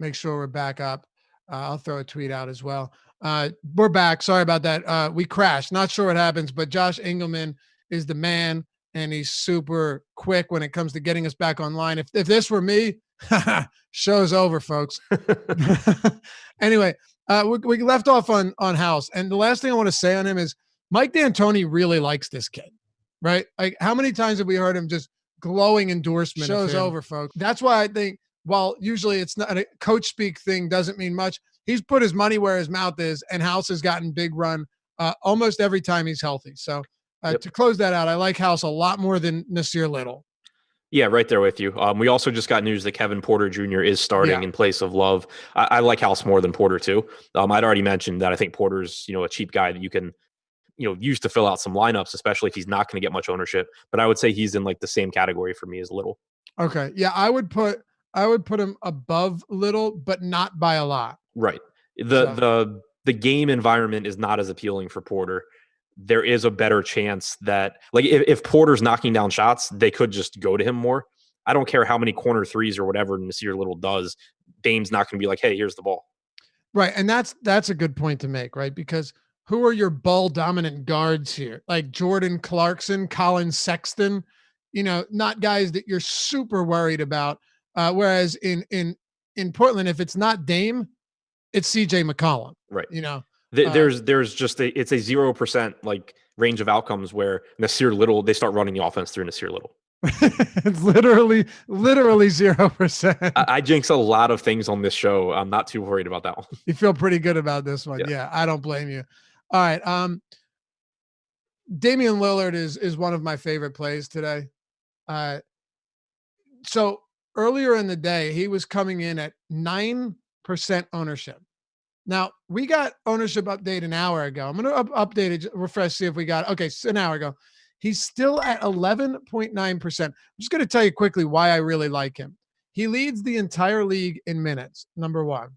make sure we're back up. I'll throw a tweet out as well. We're back. Sorry about that. We crashed. Not sure what happens, but Josh Engelman is the man, and he's super quick when it comes to getting us back online. If this were me, show's over, folks. Anyway, we left off on House, and the last thing I want to say on him is Mike D'Antoni really likes this kid, right? Like, how many times have we heard him just glowing endorsement? Show's over, folks. That's why I think, while usually it's not a coach speak thing, doesn't mean much, he's put his money where his mouth is, and House has gotten big run almost every time he's healthy. So to close that out, I like House a lot more than Nasir Little. Yeah, right there with you. We also just got news that Kevin Porter Jr. is starting in place of Love. I like House more than Porter too. I'd already mentioned that I think Porter's, a cheap guy that you can, use to fill out some lineups, especially if he's not going to get much ownership. But I would say he's in like the same category for me as Little. Okay. Yeah, I would put him above Little, but not by a lot. Right. The game environment is not as appealing for Porter. There is a better chance that, like, if Porter's knocking down shots, they could just go to him more. I don't care how many corner threes or whatever Nasir Little does. Dame's not going to be like, hey, here's the ball. Right. And that's a good point to make, right? Because who are your ball dominant guards here? Like Jordan Clarkson, Colin Sexton, not guys that you're super worried about. Whereas in Portland, if it's not Dame, it's CJ McCollum. Right. There's just it's a 0% like range of outcomes where Nasir Little, they start running the offense through Nasir Little. It's literally 0%. I jinx a lot of things on this show. I'm not too worried about that one. You feel pretty good about this one. Yeah, I don't blame you. All right. Damian Lillard is one of my favorite plays today. So earlier in the day, he was coming in at 9% ownership. Now, we got ownership update an hour ago. I'm going to update it, refresh, see if we got it. Okay, so an hour ago. He's still at 11.9%. I'm just going to tell you quickly why I really like him. He leads the entire league in minutes, number one.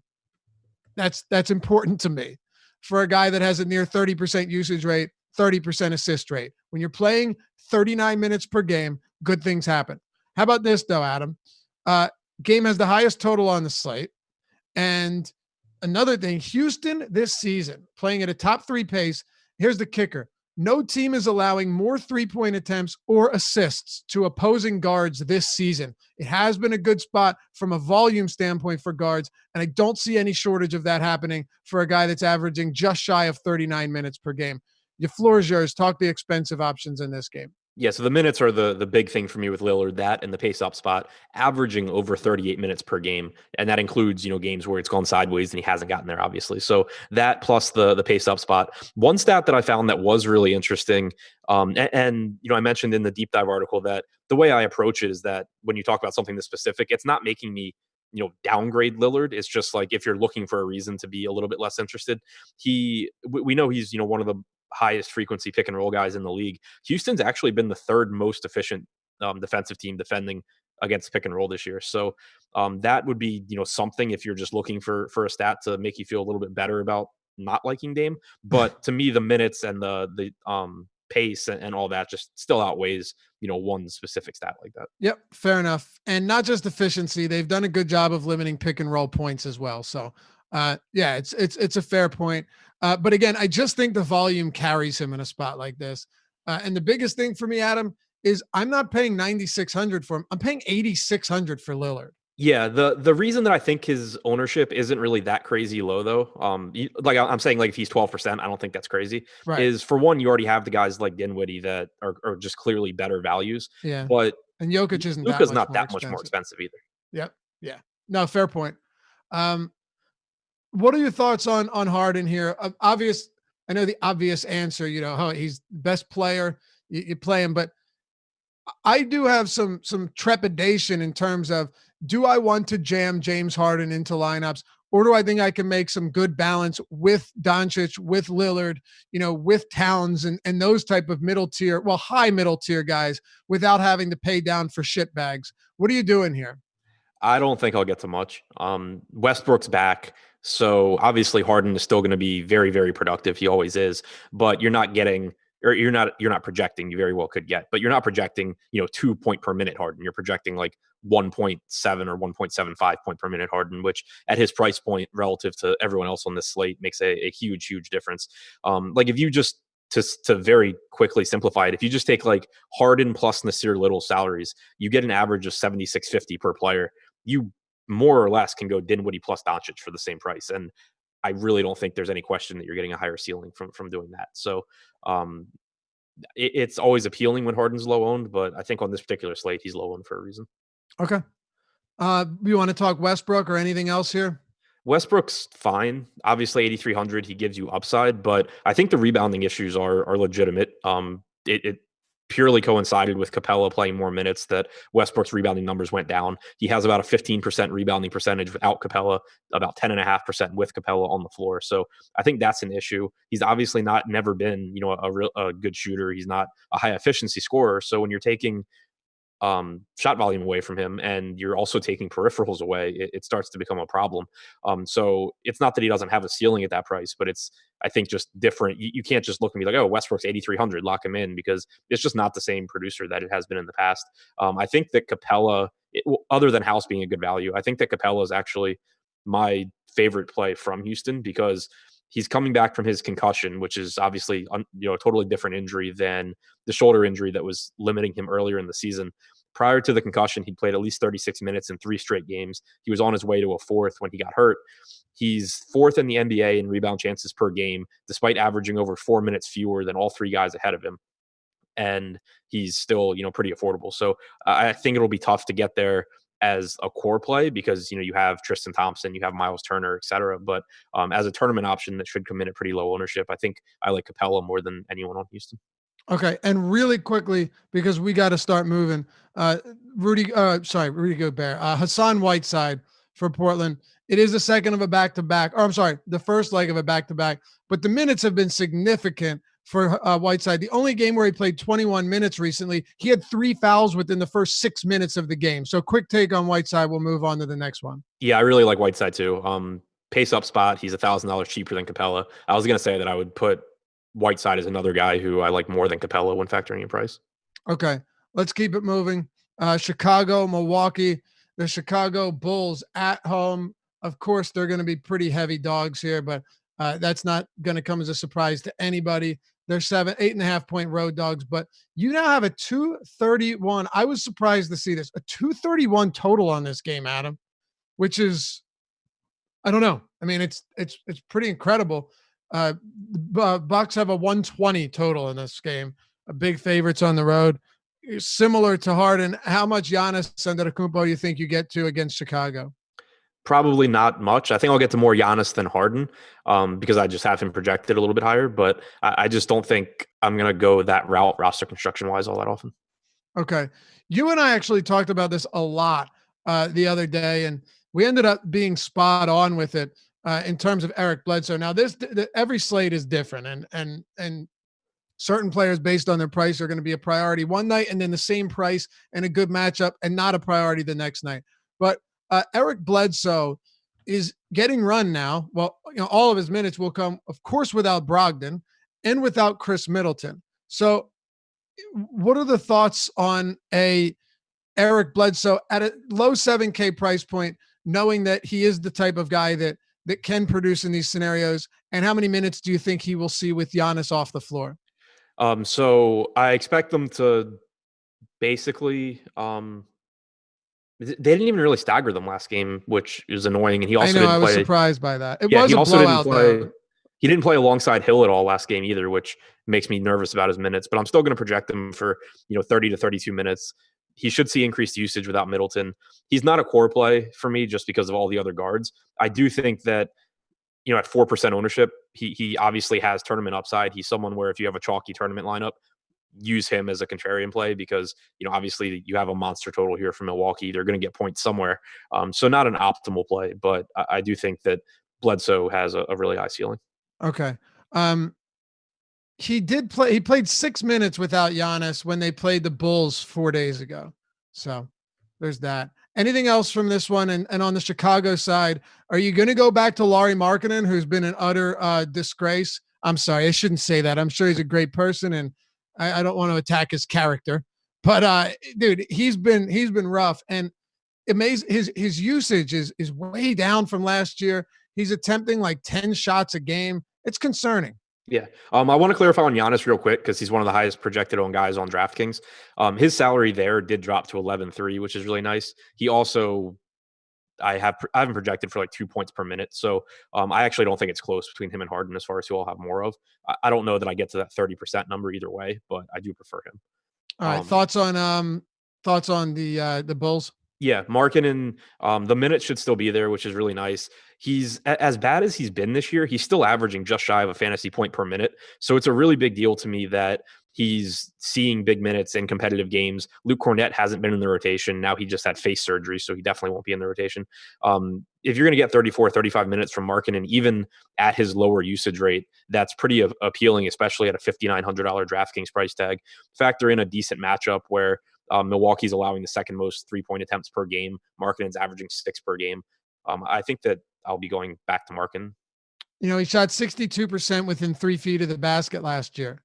That's important to me. For a guy that has a near 30% usage rate, 30% assist rate. When you're playing 39 minutes per game, good things happen. How about this, though, Adam? Game has the highest total on the slate. And another thing, Houston this season, playing at a top 3 pace. Here's the kicker. No team is allowing more 3-point attempts or assists to opposing guards this season. It has been a good spot from a volume standpoint for guards, and I don't see any shortage of that happening for a guy that's averaging just shy of 39 minutes per game. Your floor is yours. Talk the expensive options in this game. Yeah, so the minutes are the big thing for me with Lillard, that and the pace-up spot, averaging over 38 minutes per game. And that includes, games where it's gone sideways and he hasn't gotten there, obviously. So that plus the pace-up spot. One stat that I found that was really interesting, and I mentioned in the deep dive article that the way I approach it is that when you talk about something this specific, it's not making me downgrade Lillard. It's just like if you're looking for a reason to be a little bit less interested, we know he's one of the highest frequency pick and roll guys in the league. Houston's actually been the third most efficient defensive team defending against pick and roll this year. So that would be, something if you're just looking for a stat to make you feel a little bit better about not liking Dame. But to me, the minutes and the pace and all that just still outweighs, one specific stat like that. Yep. Fair enough. And not just efficiency. They've done a good job of limiting pick and roll points as well. So it's a fair point. But again, I just think the volume carries him in a spot like this. And the biggest thing for me, Adam, is I'm not paying 9,600 for him. I'm paying 8,600 for Lillard. Yeah, the reason that I think his ownership isn't really that crazy low, though, like I'm saying, like if he's 12%, I don't think that's crazy. Right. Is for one, you already have the guys like Dinwiddie that are just clearly better values. Yeah, but and Jokic isn't. Luka's not that much more expensive either. Yep. Yeah. No, fair point. What are your thoughts on Harden here? I know the obvious answer. He's the best player. You play him, but I do have some trepidation in terms of, do I want to jam James Harden into lineups, or do I think I can make some good balance with Doncic, with Lillard, with Towns and those type of high middle tier guys without having to pay down for shit bags? What are you doing here? I don't think I'll get to much. Westbrook's back. So obviously Harden is still going to be very, very productive. He always is, but you're not getting or you're not projecting, you very well could get, but you're not projecting, 2 point per minute Harden. You're projecting like 1.7 or 1.75 point per minute Harden, which at his price point relative to everyone else on this slate makes a huge difference. Like if you just to very quickly simplify it, if you just take like Harden plus Nasir Little salaries, you get an average of 76.50 per player. You more or less can go Dinwiddie plus Doncic for the same price, and I really don't think there's any question that you're getting a higher ceiling from doing that. So um, it's always appealing when Harden's low owned, but I think on this particular slate, he's low owned for a reason. Okay. You want to talk Westbrook or anything else here? Westbrook's fine. Obviously, 8,300, he gives you upside, but I think the rebounding issues are legitimate. It purely coincided with Capella playing more minutes that Westbrook's rebounding numbers went down. He has about a 15% rebounding percentage without Capella, about 10.5% with Capella on the floor. So I think that's an issue. He's obviously never been, a good shooter. He's not a high efficiency scorer. So when you're taking shot volume away from him and you're also taking peripherals away, it starts to become a problem. So it's not that he doesn't have a ceiling at that price, but it's, I think, just different. You can't just look and be like, oh, Westbrook's 8,300, lock him in, because it's just not the same producer that it has been in the past. I think that Capella, other than House being a good value, I think that Capella is actually my favorite play from Houston, because he's coming back from his concussion, which is obviously a totally different injury than the shoulder injury that was limiting him earlier in the season. Prior to the concussion, he'd played at least 36 minutes in 3 straight games. He was on his way to a 4th when he got hurt. He's 4th in the NBA in rebound chances per game, despite averaging over 4 minutes fewer than all 3 guys ahead of him. And he's still, pretty affordable. So I think it'll be tough to get there as a core play, because you have Tristan Thompson, you have Miles Turner, et cetera. But as a tournament option that should come in at pretty low ownership, I think I like Capella more than anyone on Houston. Okay, and really quickly, because we got to start moving. Rudy Gobert, Hassan Whiteside for Portland. It is the second of a back-to-back, or I'm sorry, the first leg of a back-to-back, but the minutes have been significant for Whiteside. The only game where he played 21 minutes recently, he had 3 fouls within the first 6 minutes of the game. So quick take on Whiteside. We'll move on to the next one. Yeah, I really like Whiteside too. Pace up spot, he's $1,000 cheaper than Capella. I was going to say that I would put Whiteside as another guy who I like more than Capella when factoring in price. Okay, let's keep it moving. Chicago, Milwaukee, the Chicago Bulls at home. Of course, they're going to be pretty heavy dogs here, but that's not going to come as a surprise to anybody. They're 8.5 point road dogs, but you now have a 231. I was surprised to see this, a 231 total on this game, Adam, which is, I don't know. I mean, it's pretty incredible. Bucks have a 120 total in this game. A big favorites on the road. Similar to Harden, how much Giannis Antetokounmpo do you think you get to against Chicago? Probably not much. I think I'll get to more Giannis than Harden, because I just have him projected a little bit higher. But I just don't think I'm going to go that route roster construction wise all that often. Okay. You and I actually talked about this a lot the other day, and we ended up being spot on with it in terms of Eric Bledsoe. Now, every slate is different, and certain players based on their price are going to be a priority one night, and then the same price and a good matchup and not a priority the next night. But Eric Bledsoe is getting run now. Well, all of his minutes will come, of course, without Brogdon and without Chris Middleton. So what are the thoughts on a Eric Bledsoe at a low 7K price point, knowing that he is the type of guy that can produce in these scenarios? And how many minutes do you think he will see with Giannis off the floor? So I expect them to basically they didn't even really stagger them last game, which is annoying. And he also I was surprised by that. It was he a also blowout, didn't play. though. He didn't play alongside Hill at all last game either, which makes me nervous about his minutes. But I'm still going to project him for 30 to 32 minutes. He should see increased usage without Middleton. He's not a core play for me just because of all the other guards. I do think that at 4% ownership, he obviously has tournament upside. He's someone where if you have a chalky tournament lineup, use him as a contrarian play, because obviously you have a monster total here from Milwaukee. They're going to get points somewhere. So not an optimal play, but I do think that Bledsoe has a really high ceiling. Okay. He played 6 minutes without Giannis when they played the Bulls 4 days ago. So there's that. Anything else from this one? And on the Chicago side, are you going to go back to Lauri Markkanen, who's been an utter disgrace? I'm sorry, I shouldn't say that. I'm sure he's a great person, and I don't want to attack his character. But dude, he's been rough, and amazing. His usage is way down from last year. He's attempting like 10 shots a game. It's concerning. Yeah. I want to clarify on Giannis real quick because he's one of the highest projected on guys on DraftKings. His salary there did drop to 11.3, which is really nice. He also I haven't projected for like 2 points per minute. So I actually don't think it's close between him and Harden as far as who I'll have more of. I don't know that I get to that 30% number either way, but I do prefer him. All right, Um, thoughts on the Bulls. Yeah, Markkanen, the minutes should still be there, which is really nice. He's as bad as he's been this year. He's still averaging just shy of a fantasy point per minute. So it's a really big deal to me that he's seeing big minutes in competitive games. Luke Cornett hasn't been in the rotation. Now he just had face surgery, so he definitely won't be in the rotation. If you're going to get 34, 35 minutes from Markkanen, even at his lower usage rate, that's pretty appealing, especially at a $5,900 DraftKings price tag. Factor in a decent matchup where Milwaukee's allowing the second most 3-point attempts per game. Markkanen's averaging 6 per game. I think that I'll be going back to Markkanen. He shot 62% within 3 feet of the basket last year,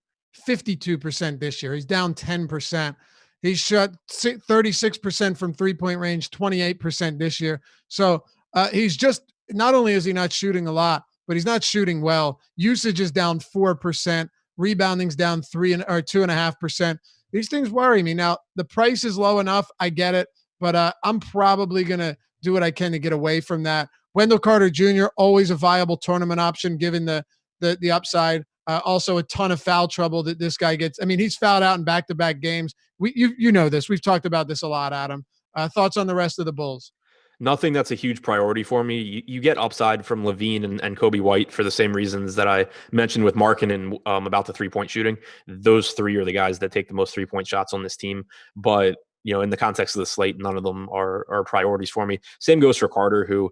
52% this year. He's down 10%. He shot 36% from 3-point range, 28% this year. So he's just, not only is he not shooting a lot, but he's not shooting well. Usage is down 4%. Rebounding's down 2.5%. These things worry me. Now, the price is low enough. I get it, but I'm probably going to do what I can to get away from that. Wendell Carter Jr., always a viable tournament option given the upside. Also, a ton of foul trouble that this guy gets. I mean, he's fouled out in back-to-back games. You know this. We've talked about this a lot, Adam. Thoughts on the rest of the Bulls? Nothing that's a huge priority for me. You get upside from Levine and Kobe White for the same reasons that I mentioned with Markkanen about the 3-point shooting. Those three are the guys that take the most 3-point shots on this team. But in the context of the slate, none of them are priorities for me. Same goes for Carter, who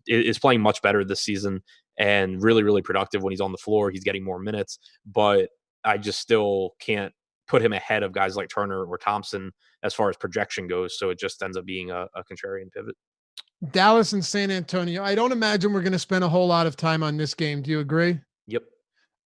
is playing much better this season and really, really productive when he's on the floor. He's getting more minutes, but I just still can't put him ahead of guys like Turner or Thompson as far as projection goes. So it just ends up being a contrarian pivot. Dallas and San Antonio. I don't imagine we're going to spend a whole lot of time on this game. Do you agree? Yep.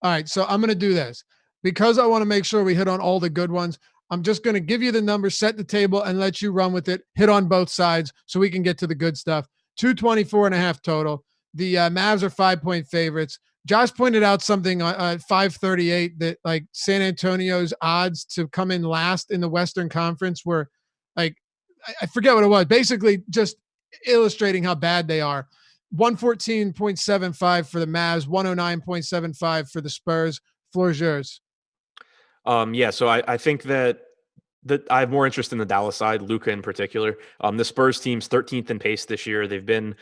All right. So I'm going to do this because I want to make sure we hit on all the good ones. I'm just going to give you the numbers, set the table, and let you run with it. Hit on both sides so we can get to the good stuff. 224.5 total. The Mavs are 5-point favorites. Josh pointed out something at 538 that like San Antonio's odds to come in last in the Western Conference were like, I forget what it was. Basically, just illustrating how bad they are. 114.75 for the Mavs, 109.75 for the Spurs. Floor's yours. So I think that I have more interest in the Dallas side, Luka in particular. The Spurs team's 13th in pace this year. They've been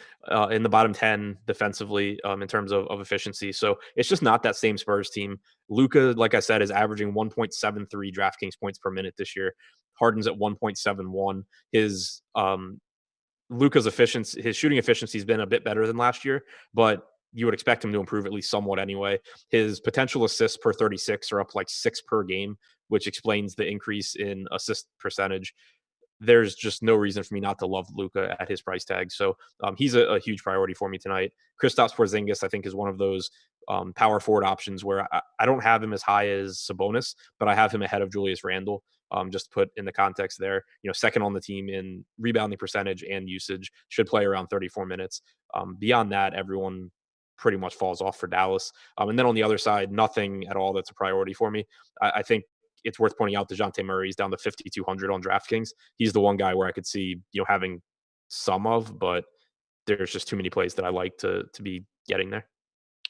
in the bottom 10 defensively in terms of efficiency. So it's just not that same Spurs team. Luka, like I said, is averaging 1.73 DraftKings points per minute this year. Harden's at 1.71. His Luka's efficiency, his shooting efficiency has been a bit better than last year, but you would expect him to improve at least somewhat anyway. His potential assists per 36 are up like 6 per game, which explains the increase in assist percentage. There's just no reason for me not to love Luka at his price tag. So he's a huge priority for me tonight. Kristaps Porzingis, I think, is one of those power forward options where I don't have him as high as Sabonis, but I have him ahead of Julius Randle. Just to put in the context there, second on the team in rebounding percentage and usage, should play around 34 minutes. Beyond that, everyone pretty much falls off for Dallas. And then on the other side, nothing at all that's a priority for me. I think it's worth pointing out DeJounte Murray's down to 5,200 on DraftKings. He's the one guy where I could see, having some of, but there's just too many plays that I like to be getting there.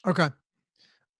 Okay.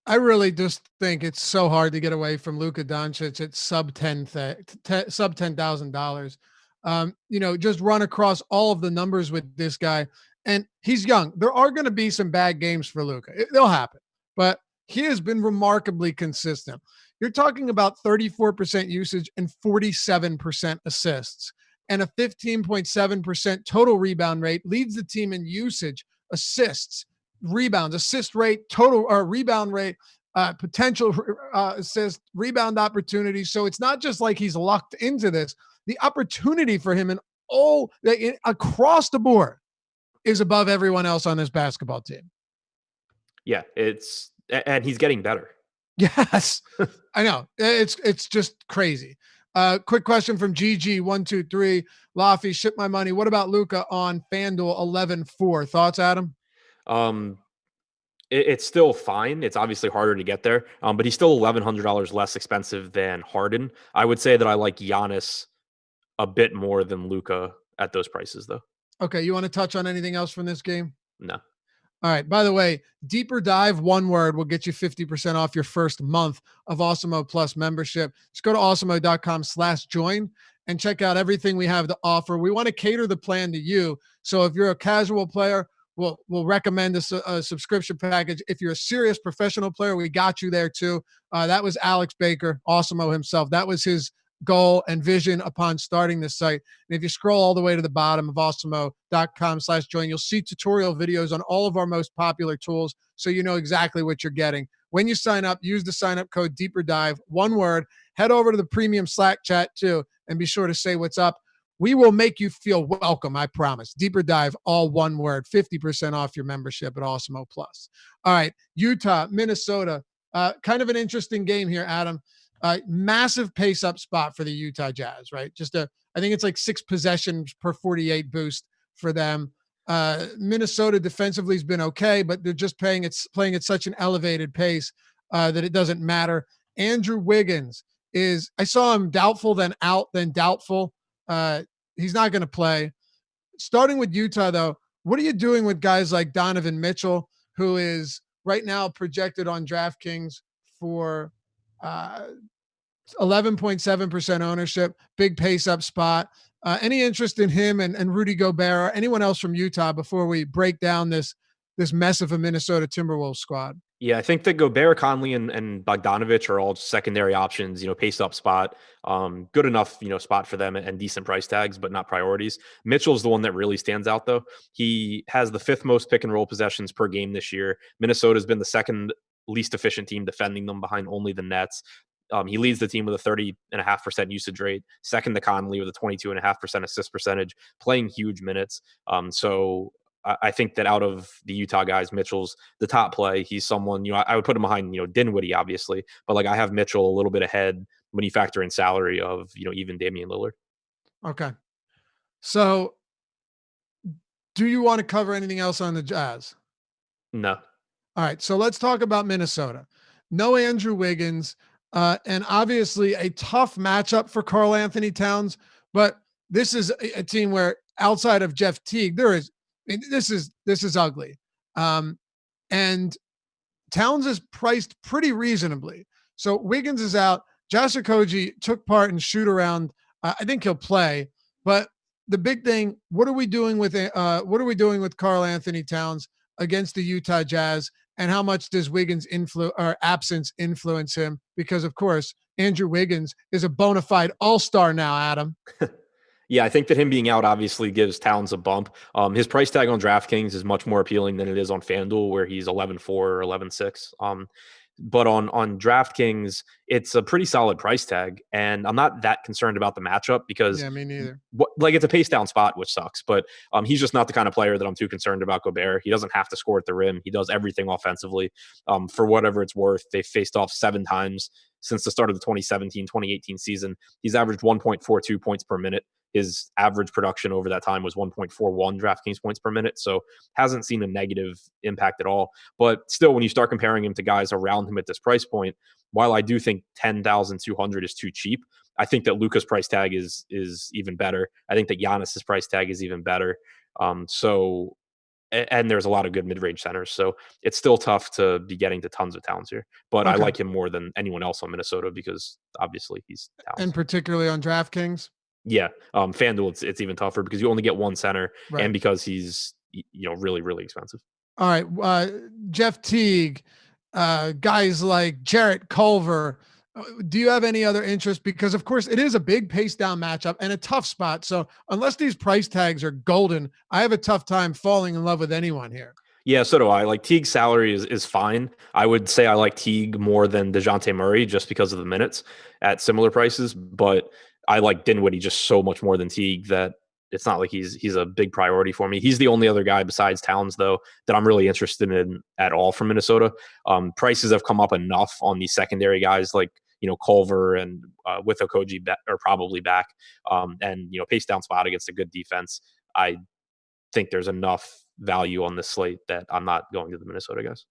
I really just think it's so hard to get away from Luka Doncic at sub $10,000. Just run across all of the numbers with this guy, and he's young. There are going to be some bad games for Luka. They'll happen, but he has been remarkably consistent. You're talking about 34% usage and 47% assists, and a 15.7% total rebound rate. Leads the team in usage, assists, rebounds, assist rate, total rebound rate, potential assist, rebound opportunities. So it's not just like he's locked into this. The opportunity for him across the board is above everyone else on this basketball team. Yeah, it's And he's getting better. Yes, I know. It's just crazy. Quick question from GG123. Laffy, ship my money. What about Luca on FanDuel 11-4? Thoughts, Adam? Um, it's still fine. It's obviously harder to get there, but he's still $1,100 less expensive than Harden. I would say that I like Giannis a bit more than Luca at those prices, though. Okay, you want to touch on anything else from this game? No. All right. By the way, Deeper Dive, one word, will get you 50% off your first month of Awesemo Plus membership. Just go to awesemo.com/join and check out everything we have to offer. We want to cater the plan to you. So if you're a casual player, we'll recommend a subscription package. If you're a serious professional player, we got you there too. That was Alex Baker, Awesemo himself. That was his goal and vision upon starting this site. And if you scroll all the way to the bottom of awesemo.com/join, you'll see tutorial videos on all of our most popular tools, so you know exactly what you're getting. When you sign up, use the sign up code Deeper Dive, one word. Head over to the premium Slack chat too, and be sure to say what's up. We will make you feel welcome, I promise. Deeper Dive, all one word, 50% off your membership at Awesemo Plus. All right, Utah, Minnesota. Kind of an interesting game here, Adam. Massive pace up spot for the Utah Jazz, right? I think it's like 6 possessions per 48 boost for them. Minnesota defensively has been okay, but they're just playing at such an elevated pace that it doesn't matter. Andrew Wiggins I saw him doubtful, then out, then doubtful. He's not going to play. Starting with Utah, though, what are you doing with guys like Donovan Mitchell, who is right now projected on DraftKings for 11.7% ownership, big pace up spot? Any interest in him and Rudy Gobert or anyone else from Utah before we break down this mess of a Minnesota Timberwolves squad? Yeah, I think that Gobert, Conley, and Bogdanovich are all secondary options, pace up spot, good enough, spot for them and decent price tags, but not priorities. Mitchell's the one that really stands out, though. He has the 5th most pick and roll possessions per game this year. Minnesota's been the 2nd least efficient team defending them, behind only the Nets. He leads the team with a 30.5% usage rate, second to Conley with a 22.5% assist percentage, playing huge minutes. So I think that out of the Utah guys, Mitchell's the top play. He's someone, I would put him behind, Dinwiddie, obviously, but like I have Mitchell a little bit ahead when you factor in salary of, even Damian Lillard. Okay. So do you want to cover anything else on the Jazz? No. All right. So let's talk about Minnesota. No Andrew Wiggins, and obviously a tough matchup for Karl Anthony Towns, but this is a team where outside of Jeff Teague, this is ugly. And Towns is priced pretty reasonably. So Wiggins is out. Josh Okogie took part in shoot around. I think he'll play, but the big thing, what are we doing with Karl Anthony Towns against the Utah Jazz? And how much does Wiggins' absence influence him? Because of course, Andrew Wiggins is a bona fide all-star now, Adam. Yeah, I think that him being out obviously gives Towns a bump. His price tag on DraftKings is much more appealing than it is on FanDuel, where he's 11.4 or 11.6. But on DraftKings, it's a pretty solid price tag, and I'm not that concerned about the matchup because, yeah, me neither. It's a pace down spot, which sucks. But he's just not the kind of player that I'm too concerned about. Gobert, he doesn't have to score at the rim. He does everything offensively. For whatever it's worth, they faced off 7 times since the start of the 2017-2018 season. He's averaged 1.42 points per minute. His average production over that time was 1.41 DraftKings points per minute. So hasn't seen a negative impact at all. But still, when you start comparing him to guys around him at this price point, while I do think 10,200 is too cheap, I think that Luka's price tag is even better. I think that Giannis's price tag is even better. And there's a lot of good mid-range centers. So it's still tough to be getting to tons of Towns here. But okay, I like him more than anyone else on Minnesota because obviously he's Towns. And particularly on DraftKings? Yeah. FanDuel, it's even tougher because you only get one center, right, and because he's, really, really expensive. All right. Jeff Teague, guys like Jarrett Culver. Do you have any other interest? Because of course it is a big pace down matchup and a tough spot. So unless these price tags are golden, I have a tough time falling in love with anyone here. Yeah, so do I. Like Teague's salary is fine. I would say I like Teague more than DeJounte Murray just because of the minutes at similar prices, but I like Dinwiddie just so much more than Teague that it's not like he's a big priority for me. He's the only other guy besides Towns, though, that I'm really interested in at all from Minnesota. Prices have come up enough on these secondary guys like, Culver and with Okoji are probably back. And, pace down spot against a good defense. I think there's enough value on this slate that I'm not going to the Minnesota guys.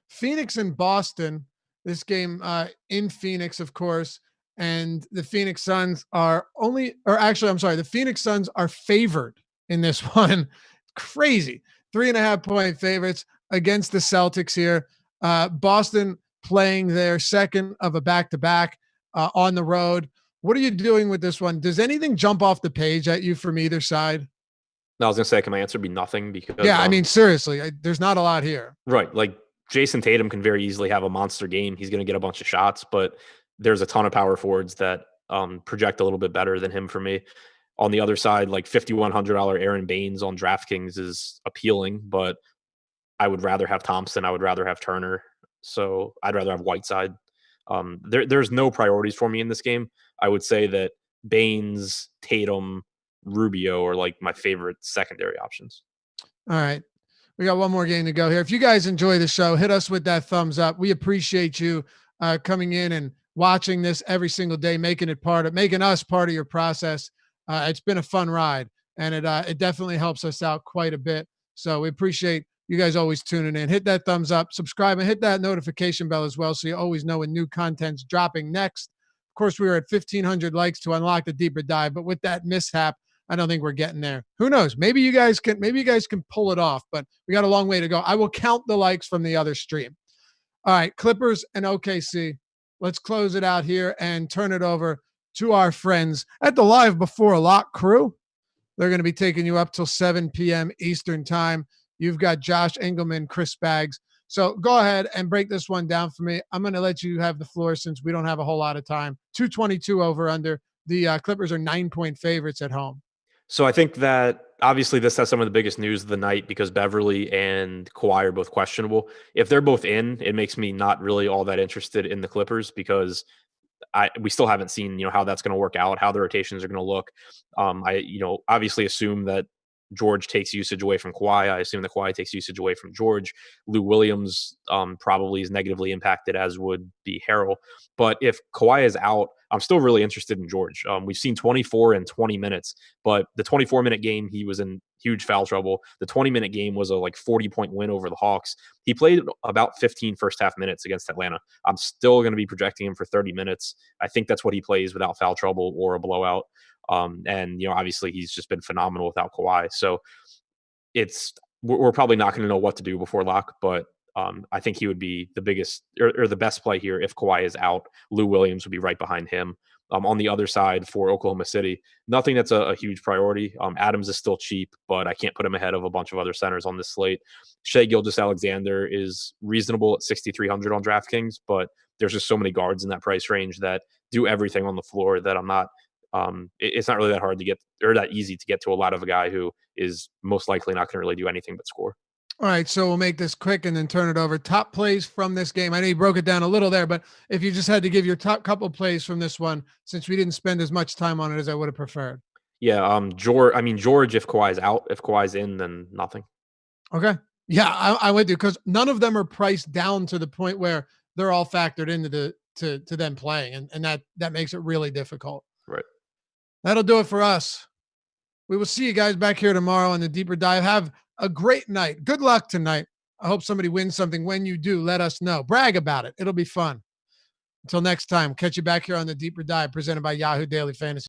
Phoenix and Boston, this game in Phoenix, of course. And the Phoenix Suns the Phoenix Suns are favored in this one. Crazy. 3.5-point favorites against the Celtics here. Boston playing their second of a back-to-back on the road. What are you doing with this one? Does anything jump off the page at you from either side? No, I was going to say, can my answer be nothing? Because I mean, seriously, there's not a lot here. Right. Like Jason Tatum can very easily have a monster game. He's going to get a bunch of shots, but there's a ton of power forwards that project a little bit better than him for me. On the other side, like $5,100 Aaron Baines on DraftKings is appealing, but I would rather have Thompson. I would rather have Turner. So I'd rather have Whiteside. There's no priorities for me in this game. I would say that Baines, Tatum, Rubio are like my favorite secondary options. All right. We got one more game to go here. If you guys enjoy the show, hit us with that thumbs up. We appreciate you coming in and watching this every single day, making us part of your process. It's been a fun ride, and it definitely helps us out quite a bit. So we appreciate you guys always tuning in. Hit that thumbs up, subscribe, and hit that notification bell as well, so you always know when new content's dropping next. Of course, we were at 1,500 likes to unlock the deeper dive, but with that mishap, I don't think we're getting there. Who knows? Maybe you guys can pull it off, but we got a long way to go. I will count the likes from the other stream. All right, Clippers and OKC. Let's close it out here and turn it over to our friends at the Live Before Lock crew. They're going to be taking you up till 7 p.m. Eastern time. You've got Josh Engelman, Chris Baggs. So go ahead and break this one down for me. I'm going to let you have the floor since we don't have a whole lot of time. 222 over under. The Clippers are 9-point favorites at home. So I think that obviously this has some of the biggest news of the night because Beverly and Kawhi are both questionable. If they're both in, it makes me not really all that interested in the Clippers because we still haven't seen, how that's going to work out, how the rotations are going to look. I obviously assume that George takes usage away from Kawhi. I assume that Kawhi takes usage away from George. Lou Williams probably is negatively impacted, as would be Harrell. But if Kawhi is out, I'm still really interested in George. We've seen 24 and 20 minutes, but the 24-minute game, he was in huge foul trouble. The 20-minute game was a 40-point win over the Hawks. He played about 15 first-half minutes against Atlanta. I'm still going to be projecting him for 30 minutes. I think that's what he plays without foul trouble or a blowout. And obviously he's just been phenomenal without Kawhi. So we're probably not going to know what to do before lock, but I think he would be the biggest or the best play here if Kawhi is out. Lou Williams would be right behind him. On the other side for Oklahoma City, nothing that's a huge priority. Adams is still cheap, but I can't put him ahead of a bunch of other centers on this slate. Shai Gilgeous-Alexander is reasonable at 6,300 on DraftKings, but there's just so many guards in that price range that do everything on the floor that I'm not it's not really that hard to get or that easy to get to a lot of a guy who is most likely not going to really do anything but score. All right, so we'll make this quick and then turn it over. Top plays from this game. I know you broke it down a little there, but if you just had to give your top couple plays from this one, since we didn't spend as much time on it as I would have preferred. Yeah, George, if Kawhi's out. If Kawhi's in, then nothing. Okay. Yeah, I would do because none of them are priced down to the point where they're all factored into to them playing, and that makes it really difficult. Right. That'll do it for us. We will see you guys back here tomorrow on the Deeper Dive. Have a great night. Good luck tonight. I hope somebody wins something. When you do, let us know. Brag about it. It'll be fun. Until next time, catch you back here on the Deeper Dive presented by Yahoo Daily Fantasy.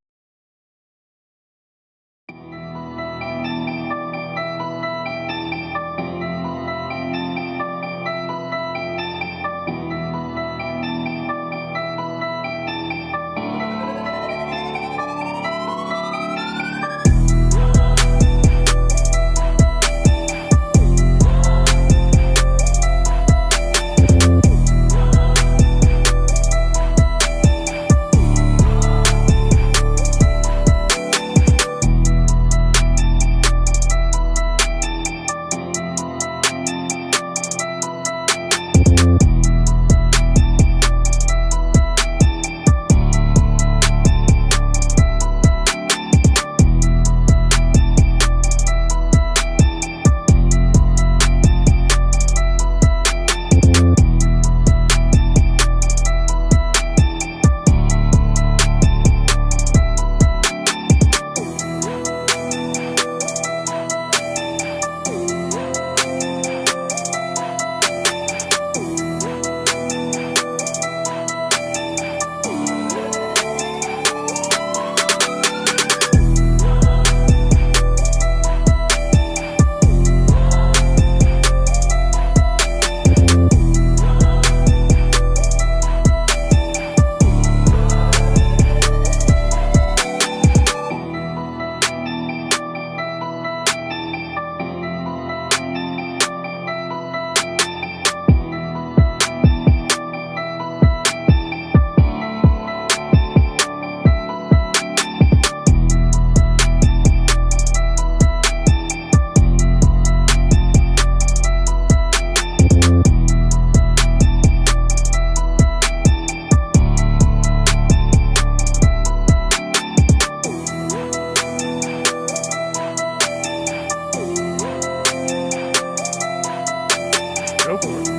Go for it.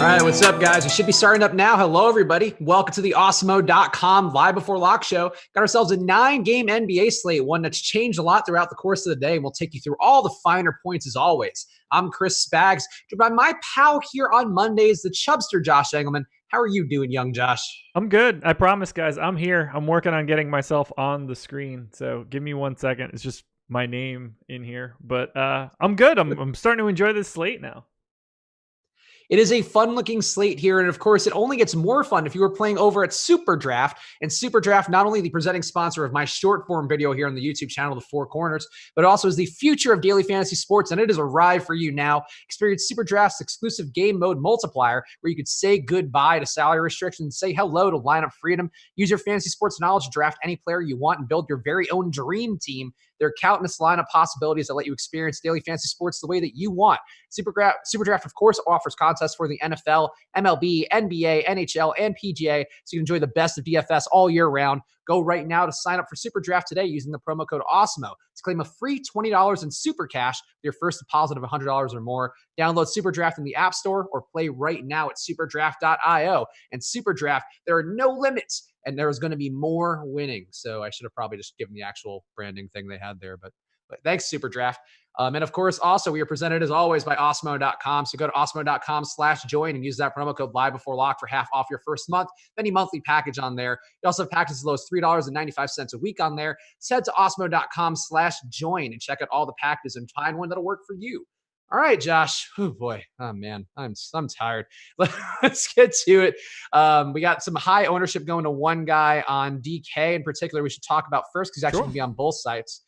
All right, what's up, guys? We should be starting up now. Hello, everybody. Welcome to the Awesemo.com Live Before Lock show. Got ourselves a 9-game NBA slate, one that's changed a lot throughout the course of the day, and we'll take you through all the finer points as always. I'm Chris Spags, joined by my pal here on Mondays, the Chubster Josh Engelman. How are you doing, young Josh? I'm good. I promise, guys. I'm here. I'm working on getting myself on the screen, so give me 1 second. It's just my name in here, but I'm good. I'm starting to enjoy this slate now. It is a fun-looking slate here, and of course, it only gets more fun if you are playing over at Super Draft. And Super Draft, not only the presenting sponsor of my short-form video here on the YouTube channel, The Four Corners, but also is the future of daily fantasy sports, and it has arrived for you now. Experience Super Draft's exclusive game mode multiplier, where you could say goodbye to salary restrictions and say hello to lineup freedom. Use your fantasy sports knowledge to draft any player you want and build your very own dream team. There are countless lineup possibilities that let you experience daily fantasy sports the way that you want. Super Draft, of course, offers contests for the NFL, MLB, NBA, NHL, and PGA, so you can enjoy the best of DFS all year round. Go right now to sign up for Super Draft today using the promo code AWESEMO to claim a free $20 in Super Cash with your first deposit of $100 or more. Download Super Draft in the App Store or play right now at superdraft.io. And Super Draft, there are no limits, and there's going to be more winning. So I should have probably just given the actual branding thing they had there, but thanks, Super Draft. And of course, also, we are presented as always by Awesemo.com. So go to Awesemo.com/join and use that promo code Live Before Lock for half off your first month. Any monthly package on there. You also have packages as low as $3.95 a week on there. So head to Awesemo.com/join and check out all the packages and find one that'll work for you. All right, Josh. Oh boy. Oh man, I'm tired. Let's get to it. We got some high ownership going to one guy on DK in particular. We should talk about first because he's actually going to be on both sites.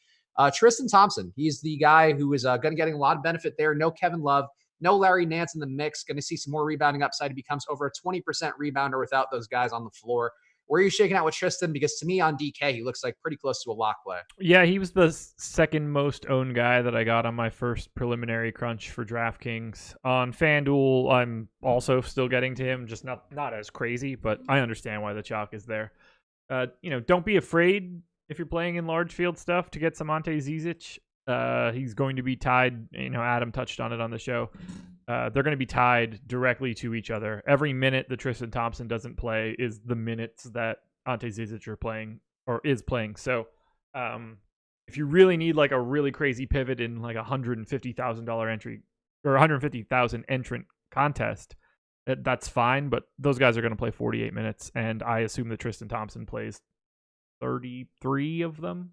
Tristan Thompson. He's the guy who is going to getting a lot of benefit there. No Kevin Love, no Larry Nance in the mix. Going to see some more rebounding upside. He becomes over a 20% rebounder without those guys on the floor. Where are you shaking out with Tristan? Because to me on DK, he looks like pretty close to a lock play. Yeah, he was the second most owned guy that I got on my first preliminary crunch for DraftKings. On FanDuel, I'm also still getting to him, just not as crazy, but I understand why the chalk is there. Don't be afraid if you're playing in large field stuff to get some Ante Zizic. He's going to be tied. Adam touched on it on the show. They're going to be tied directly to each other. Every minute that Tristan Thompson doesn't play is the minutes that Ante Zizic is playing. So if you really need like a really crazy pivot in like $150,000 entry or 150,000 entrant contest, that's fine. But those guys are going to play 48 minutes, and I assume that Tristan Thompson plays 33 of them,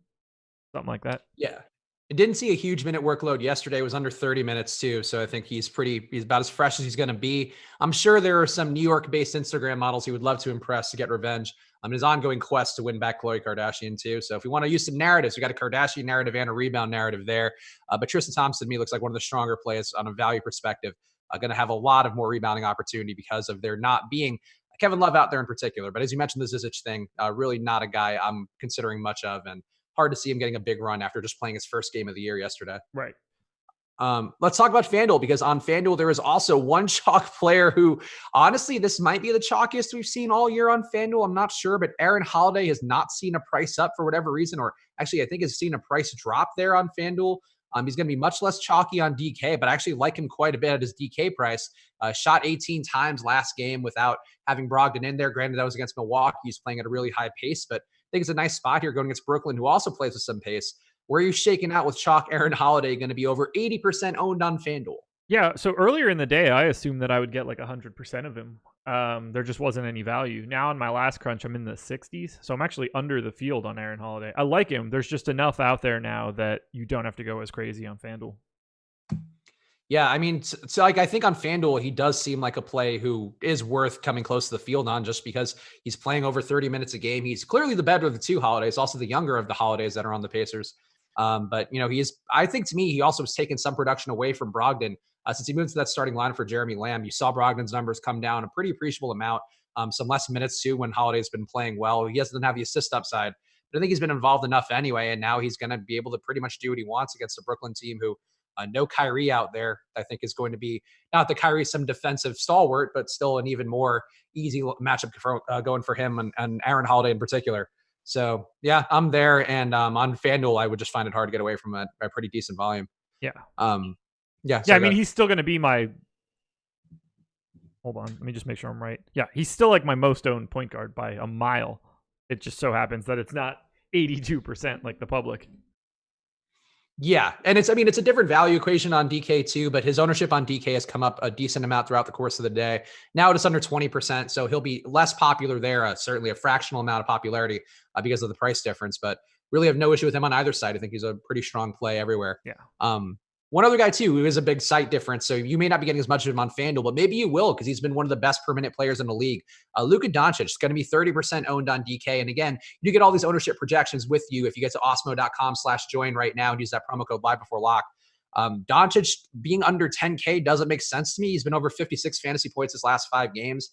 something like that. Yeah. It didn't see a huge minute workload yesterday. It was under 30 minutes too. So I think he's about as fresh as he's going to be. I'm sure there are some New York-based Instagram models he would love to impress to get revenge on his ongoing quest to win back Khloe Kardashian too. So if we want to use some narratives, we got a Kardashian narrative and a rebound narrative there. But Tristan Thompson, to me, looks like one of the stronger players on a value perspective. Going to have a lot of more rebounding opportunity because of there not being Kevin Love out there in particular. But as you mentioned, the Zizic thing, really not a guy I'm considering much of, and hard to see him getting a big run after just playing his first game of the year yesterday. Right. Let's talk about FanDuel, because on FanDuel, there is also one chalk player who, honestly, this might be the chalkiest we've seen all year on FanDuel. I'm not sure, but Aaron Holiday has not seen a price up for whatever reason, or actually I think has seen a price drop there on FanDuel. He's going to be much less chalky on DK, but I actually like him quite a bit at his DK price. Shot 18 times last game without having Brogdon in there. Granted, that was against Milwaukee. He's playing at a really high pace, but I think it's a nice spot here going against Brooklyn, who also plays with some pace. Where are you shaking out with chalk Aaron Holiday, going to be over 80% owned on FanDuel? Yeah, so earlier in the day, I assumed that I would get like 100% of him. There just wasn't any value. Now in my last crunch, I'm in the 60s, so I'm actually under the field on Aaron Holiday. I like him. There's just enough out there now that you don't have to go as crazy on FanDuel. Yeah, I mean, so like I think on FanDuel, he does seem like a play who is worth coming close to the field on, just because he's playing over 30 minutes a game. He's clearly the better of the two Holidays, also the younger of the Holidays that are on the Pacers. But I think to me, he also has taken some production away from Brogdon since he moved to that starting line for Jeremy Lamb. You saw Brogdon's numbers come down a pretty appreciable amount. Some less minutes too when Holiday's been playing well. He doesn't have the assist upside, but I think he's been involved enough anyway. And now he's going to be able to pretty much do what he wants against the Brooklyn team who no Kyrie out there. I think is going to be not that Kyrie's some defensive stalwart, but still an even more easy matchup for, going for him and Aaron Holiday in particular. So yeah, I'm there. And on FanDuel, I would just find it hard to get away from a pretty decent volume. Yeah. Yeah. I mean, he's still going to be my Hold on. Let me just make sure I'm right. Yeah, he's still like my most owned point guard by a mile. It just so happens that it's not 82% like the public. Yeah. And it's a different value equation on DK too, but his ownership on DK has come up a decent amount throughout the course of the day. Now it's under 20%. So he'll be less popular there, certainly a fractional amount of popularity because of the price difference, but really have no issue with him on either side. I think he's a pretty strong play everywhere. Yeah. One other guy too, who is a big site difference. So you may not be getting as much of him on FanDuel, but maybe you will because he's been one of the best per minute players in the league. Luka Doncic is going to be 30% owned on DK. And again, you get all these ownership projections with you if you get to osmo.com/join right now and use that promo code live before lock. Doncic being under 10K doesn't make sense to me. He's been over 56 fantasy points his last 5 games.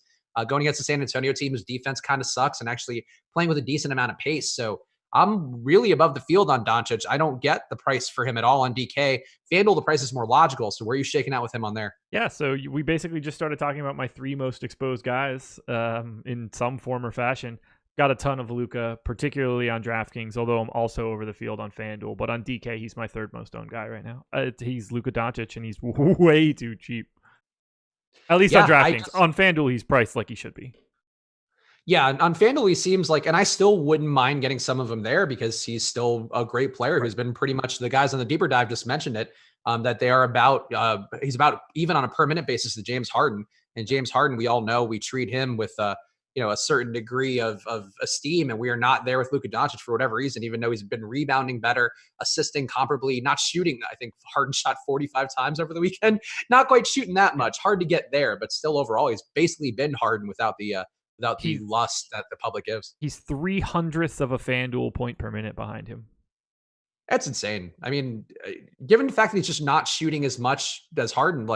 Going against the San Antonio team whose defense kind of sucks and actually playing with a decent amount of pace. So I'm really above the field on Doncic. I don't get the price for him at all on DK. FanDuel, the price is more logical. So where are you shaking out with him on there? Yeah, so we basically just started talking about my 3 most exposed guys in some form or fashion. Got a ton of Luka, particularly on DraftKings, although I'm also over the field on FanDuel. But on DK, he's my 3rd most owned guy right now. He's Luka Doncic, and he's way too cheap. At least on DraftKings. On FanDuel, he's priced like he should be. Yeah, on FanDuel, he seems like, and I still wouldn't mind getting some of them there because he's still a great player who's been pretty much the guys on the deeper dive just mentioned it, that they are about, he's about even on a per minute basis to James Harden. And James Harden, we all know we treat him with, a certain degree of esteem, and we are not there with Luka Doncic for whatever reason, even though he's been rebounding better, assisting comparably, not shooting. I think Harden shot 45 times over the weekend, not quite shooting that much, hard to get there, but still overall, he's basically been Harden without the lust that the public gives. He's 300th of a FanDuel point per minute behind him. That's insane. I mean, given the fact that he's just not shooting as much as Harden,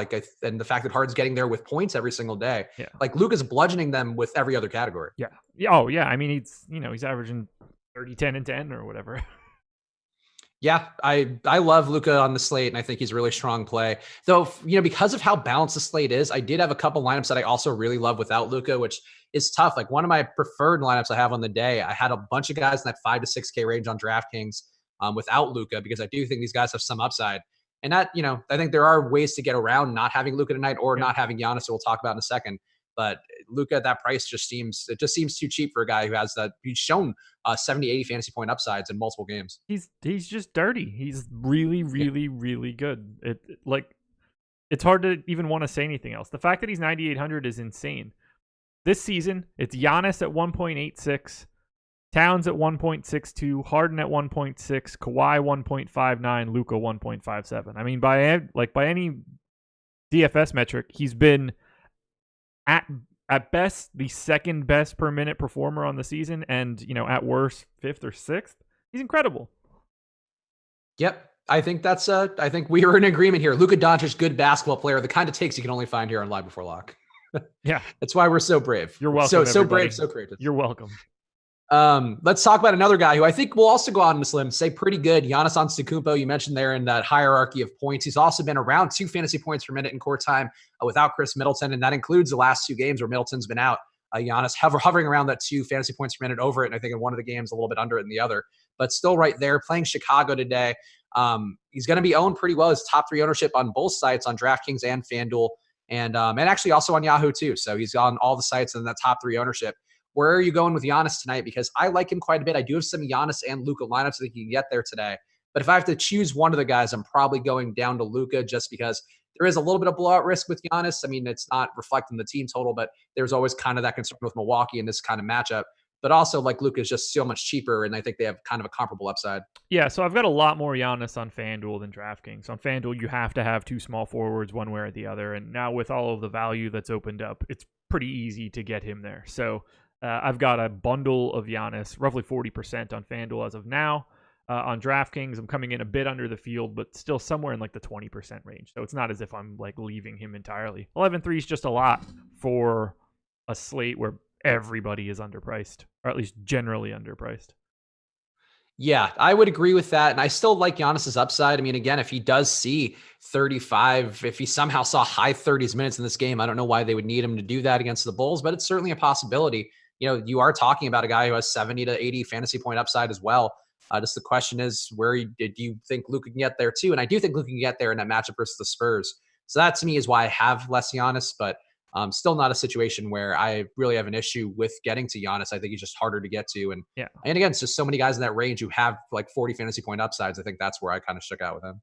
and the fact that Harden's getting there with points every single day, like Luka's bludgeoning them with every other category. Yeah. Oh yeah. I mean, he's averaging 30, 10, and 10 or whatever. Yeah, I love Luka on the slate, and I think he's a really strong play. Though, because of how balanced the slate is, I did have a couple lineups that I also really love without Luka, which is tough. Like one of my preferred lineups I have on the day, I had a bunch of guys in that 5 to 6K range on DraftKings without Luka because I do think these guys have some upside. And that, I think there are ways to get around not having Luka tonight or not having Giannis, so we'll talk about in a second. But Luka at that price just seems too cheap for a guy who has that. He's shown 70, 80 fantasy point upsides in multiple games. He's just dirty. He's really, really, really good. It's hard to even want to say anything else. The fact that he's 9,800 is insane. This season, it's Giannis at 1.86, Towns at 1.62, Harden at 1.6, Kawhi 1.59, Luka 1.57. I mean, by any DFS metric, he's been at best the 2nd best per minute performer on the season, and at worst 5th or 6th. He's incredible. Yep. I think I think we are in agreement here. Luka Doncic, good basketball player, the kind of takes you can only find here on Live Before Lock. Yeah. That's why we're so brave. You're welcome. So brave, so creative. You're welcome. Let's talk about another guy who I think will also go out on this limb, say pretty good. Giannis Antetokounmpo, you mentioned there in that hierarchy of points. He's also been around 2 fantasy points per minute in court time without Chris Middleton, and that includes the last 2 games where Middleton's been out. Giannis hovering around that 2 fantasy points per minute over it, and I think in one of the games a little bit under it in the other, but still right there. Playing Chicago today. He's going to be owned pretty well. His top 3 ownership on both sites, on DraftKings and FanDuel, and actually also on Yahoo too. So he's on all the sites in that top 3 ownership. Where are you going with Giannis tonight? Because I like him quite a bit. I do have some Giannis and Luka lineups that you can get there today. But if I have to choose one of the guys, I'm probably going down to Luka just because there is a little bit of blowout risk with Giannis. I mean, it's not reflecting the team total, but there's always kind of that concern with Milwaukee in this kind of matchup. But also, Luka is just so much cheaper, and I think they have kind of a comparable upside. Yeah, so I've got a lot more Giannis on FanDuel than DraftKings. On FanDuel, you have to have 2 small forwards one way or the other, and now with all of the value that's opened up, it's pretty easy to get him there. So I've got a bundle of Giannis, roughly 40% on FanDuel as of now. On DraftKings, I'm coming in a bit under the field, but still somewhere in the 20% range. So it's not as if I'm leaving him entirely. 11.3 is just a lot for a slate where everybody is underpriced, or at least generally underpriced. Yeah, I would agree with that. And I still like Giannis's upside. I mean, again, if he does see 35, if he somehow saw high 30s minutes in this game, I don't know why they would need him to do that against the Bulls, but it's certainly a possibility. You are talking about a guy who has 70 to 80 fantasy point upside as well. Just the question is, do you think Luka can get there too? And I do think Luka can get there in that matchup versus the Spurs. So that to me is why I have less Giannis, but Still not a situation where I really have an issue with getting to Giannis. I think he's just harder to get to. And again, it's just so many guys in that range who have like 40 fantasy point upsides. I think that's where I kind of shook out with him.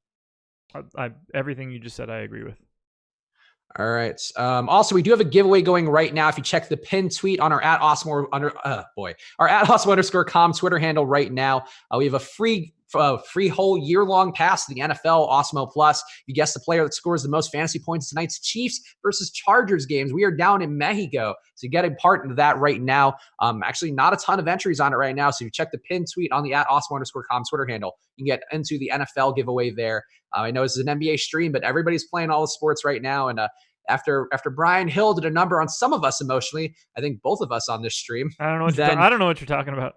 Everything you just said, I agree with. All right. Also, we do have a giveaway going right now. If you check the pinned tweet on our at awesome underscore com Twitter handle right now, we have a free whole year-long pass to the NFL Awesemo Plus. If you guess the player that scores the most fantasy points tonight's Chiefs versus Chargers games. We are down in Mexico, so you get a part into that right now. Actually, not a ton of entries on it right now. So if you check the pinned tweet on the at awesome underscore com Twitter handle, you can get into the NFL giveaway there. I know this is an NBA stream, but everybody's playing all the sports right now. And after Brian Hill did a number on some of us emotionally, I think both of us on this stream. I don't know what you're talking about.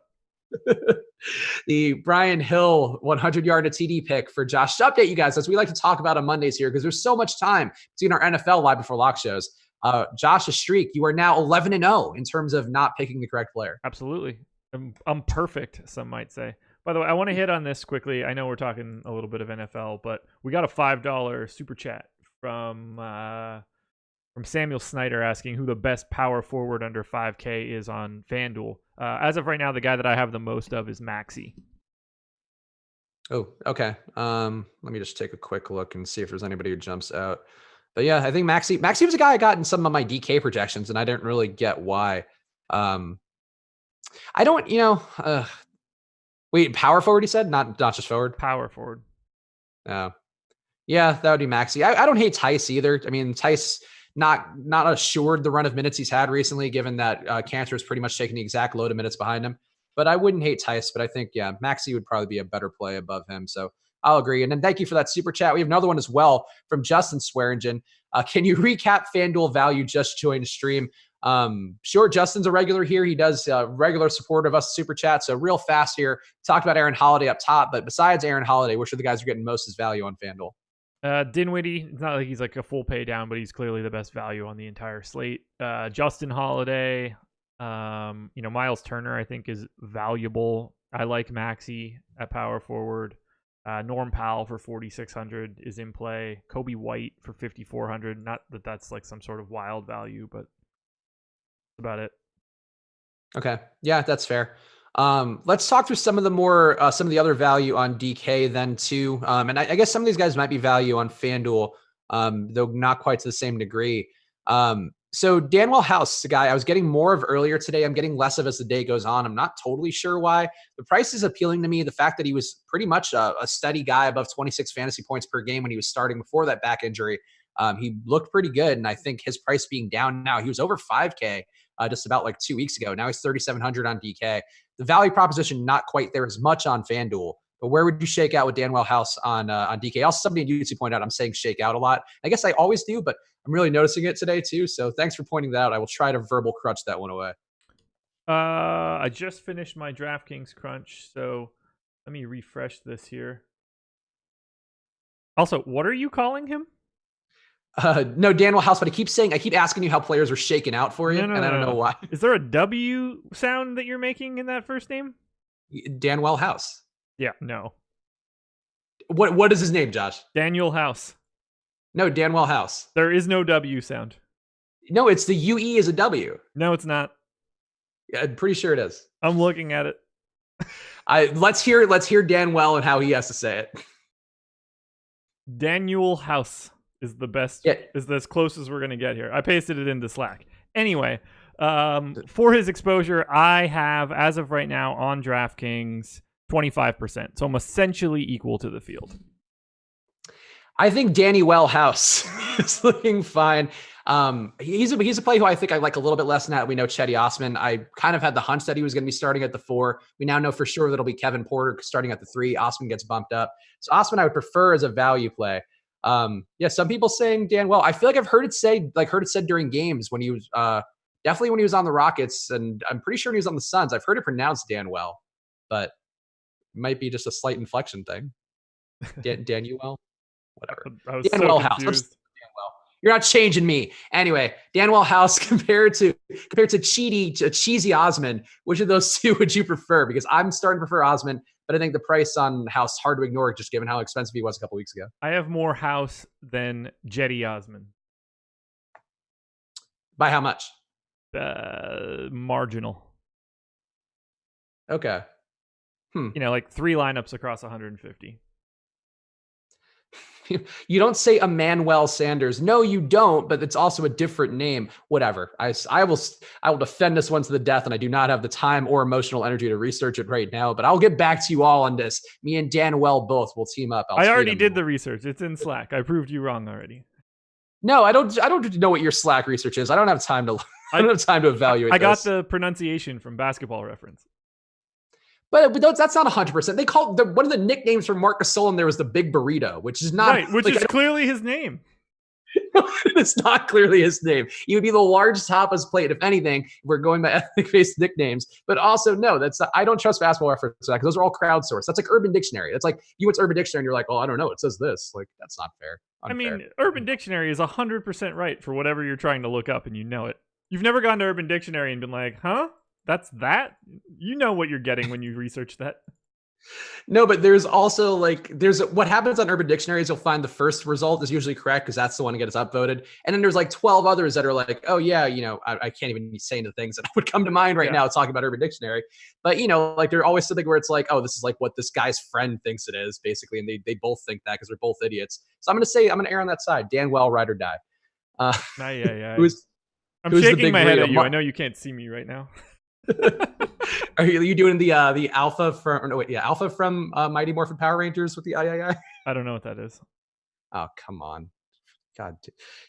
The Brian Hill 100-yard TD pick for Josh. To update you guys, as we like to talk about on Mondays here, because there's so much time between our NFL live before lock shows. Josh's streak, you are now 11-0 in terms of not picking the correct player. Absolutely. I'm perfect, some might say. By the way, I want to hit on this quickly. I know we're talking a little bit of NFL, but we got a $5 super chat from Samuel Snyder asking who the best power forward under 5K is on FanDuel. As of right now, the guy that I have the most of is Maxey. Oh, okay. Let me just take a quick look and see if there's anybody who jumps out. But yeah, I think Maxey was a guy I got in some of my DK projections, and I didn't really get why. I don't, wait, power forward, he said? Not just forward? Power forward. Oh. Yeah, that would be Maxey. I don't hate Tice either. I mean, Tice not assured the run of minutes he's had recently, given that Cantor is pretty much taking the exact load of minutes behind him. But I wouldn't hate Tice, but I think, Maxey would probably be a better play above him. So I'll agree. And then thank you for that super chat. We have another one as well from Justin Swearingen. Can you recap FanDuel value? Just joined stream. Sure, Justin's a regular here. He does regular support of us super chat. So real fast here, talked about Aaron Holiday up top, but besides Aaron Holiday, which are the guys who are getting most as value on FanDuel? Dinwiddie, it's not like he's like a full pay down, but he's clearly the best value on the entire slate. Justin Holiday, Miles Turner, I think is valuable. I like Maxey at power forward. Norm Powell for 4,600 is in play. Kobe White for 5,400. Not that that's like some sort of wild value, but that's about it. Okay. Yeah, that's fair. Let's talk through some of the other value on DK then too. And I guess some of these guys might be value on FanDuel, though not quite to the same degree. So Danwell House, the guy I was getting more of earlier today. I'm getting less of as the day goes on. I'm not totally sure why. The price is appealing to me. The fact that he was pretty much a steady guy above 26 fantasy points per game when he was starting before that back injury. He looked pretty good. And I think his price being down now, he was over 5K just about like 2 weeks ago. Now he's 3,700 on DK. The value proposition, not quite there as much on FanDuel. But where would you shake out with Danwell House on DK? Also, somebody in YouTube pointed out I'm saying shake out a lot. I guess I always do, but I'm really noticing it today too. So thanks for pointing that out. I will try to verbal crutch that one away. I just finished my DraftKings crunch, so let me refresh this here. Also, what are you calling him? No, Danwell House, but I keep asking you how players are shaken out for you, and I don't know why. Is there a W sound that you're making in that first name? Danwell House. Yeah, no. What is his name, Josh? Daniel House. No, Danwell House. There is no W sound. No, it's the UE is a W. No, it's not. Yeah, I'm pretty sure it is. I'm looking at it. Let's hear Danwell and how he has to say it. Daniel House is the best. Yeah. Is as close as we're gonna get here. I pasted it into Slack. Anyway, for his exposure, I have as of right now on DraftKings 25%. So I'm essentially equal to the field. I think Danny House is looking fine. He's a play who I think I like a little bit less than that. We know Chetty Osman. I kind of had the hunch that he was going to be starting at the 4. We now know for sure that it'll be Kevin Porter starting at the 3. Osman gets bumped up. So Osman I would prefer as a value play. Some people saying Danwell. I feel like I've heard it said during games when he was definitely when he was on the Rockets, and I'm pretty sure when he was on the Suns. I've heard it pronounced Danwell, but it might be just a slight inflection thing. Danuel. Whatever. Danwell House. You're not changing me. Anyway, Danwell House compared to cheesy Osman. Which of those two would you prefer? Because I'm starting to prefer Osman, but I think the price on House hard to ignore, just given how expensive he was a couple weeks ago. I have more House than Jetty Osman. By how much? Marginal. Okay. Like 3 lineups across 150. You don't say Emmanuel Sanders. No, you don't, but it's also a different name. Whatever. I will defend this one to the death, and I do not have the time or emotional energy to research it right now, but I'll get back to you all on this. Me and Danwell both will team up. I already did the research. It's in Slack. I proved you wrong already. No, I don't know what your Slack research is. I don't have time to evaluate I got the pronunciation from Basketball Reference. But that's not 100%. They call one of the nicknames for Marc Gasol, and there was the Big Burrito, which is not right, which is clearly his name. It's not clearly his name. He would be the large tapas plate, if anything. We're going by ethnic-based nicknames, but also no. I don't trust Basketball Reference because those are all crowdsourced. That's like Urban Dictionary. That's like you went to Urban Dictionary and you're like, oh, I don't know. It says this. Like that's not fair. Unfair. I mean, Urban Dictionary is 100% right for whatever you're trying to look up, and you know it. You've never gone to Urban Dictionary and been like, huh? That's that? You know what you're getting when you research that. No, but there's also what happens on Urban Dictionary is you'll find the first result is usually correct because that's the one that gets upvoted. And then there's like 12 others that are like, oh yeah, I can't even be saying the things that would come to mind right now talking about Urban Dictionary. But like there's always something where it's like, oh, this is like what this guy's friend thinks it is, basically. And they both think that because they're both idiots. So I'm gonna err on that side. Danwell, ride or die. Yeah. I'm who's shaking my head at you. I know you can't see me right now. Are you doing the alpha from Mighty Morphin Power Rangers with the I? I don't know what that is. Oh, come on. God.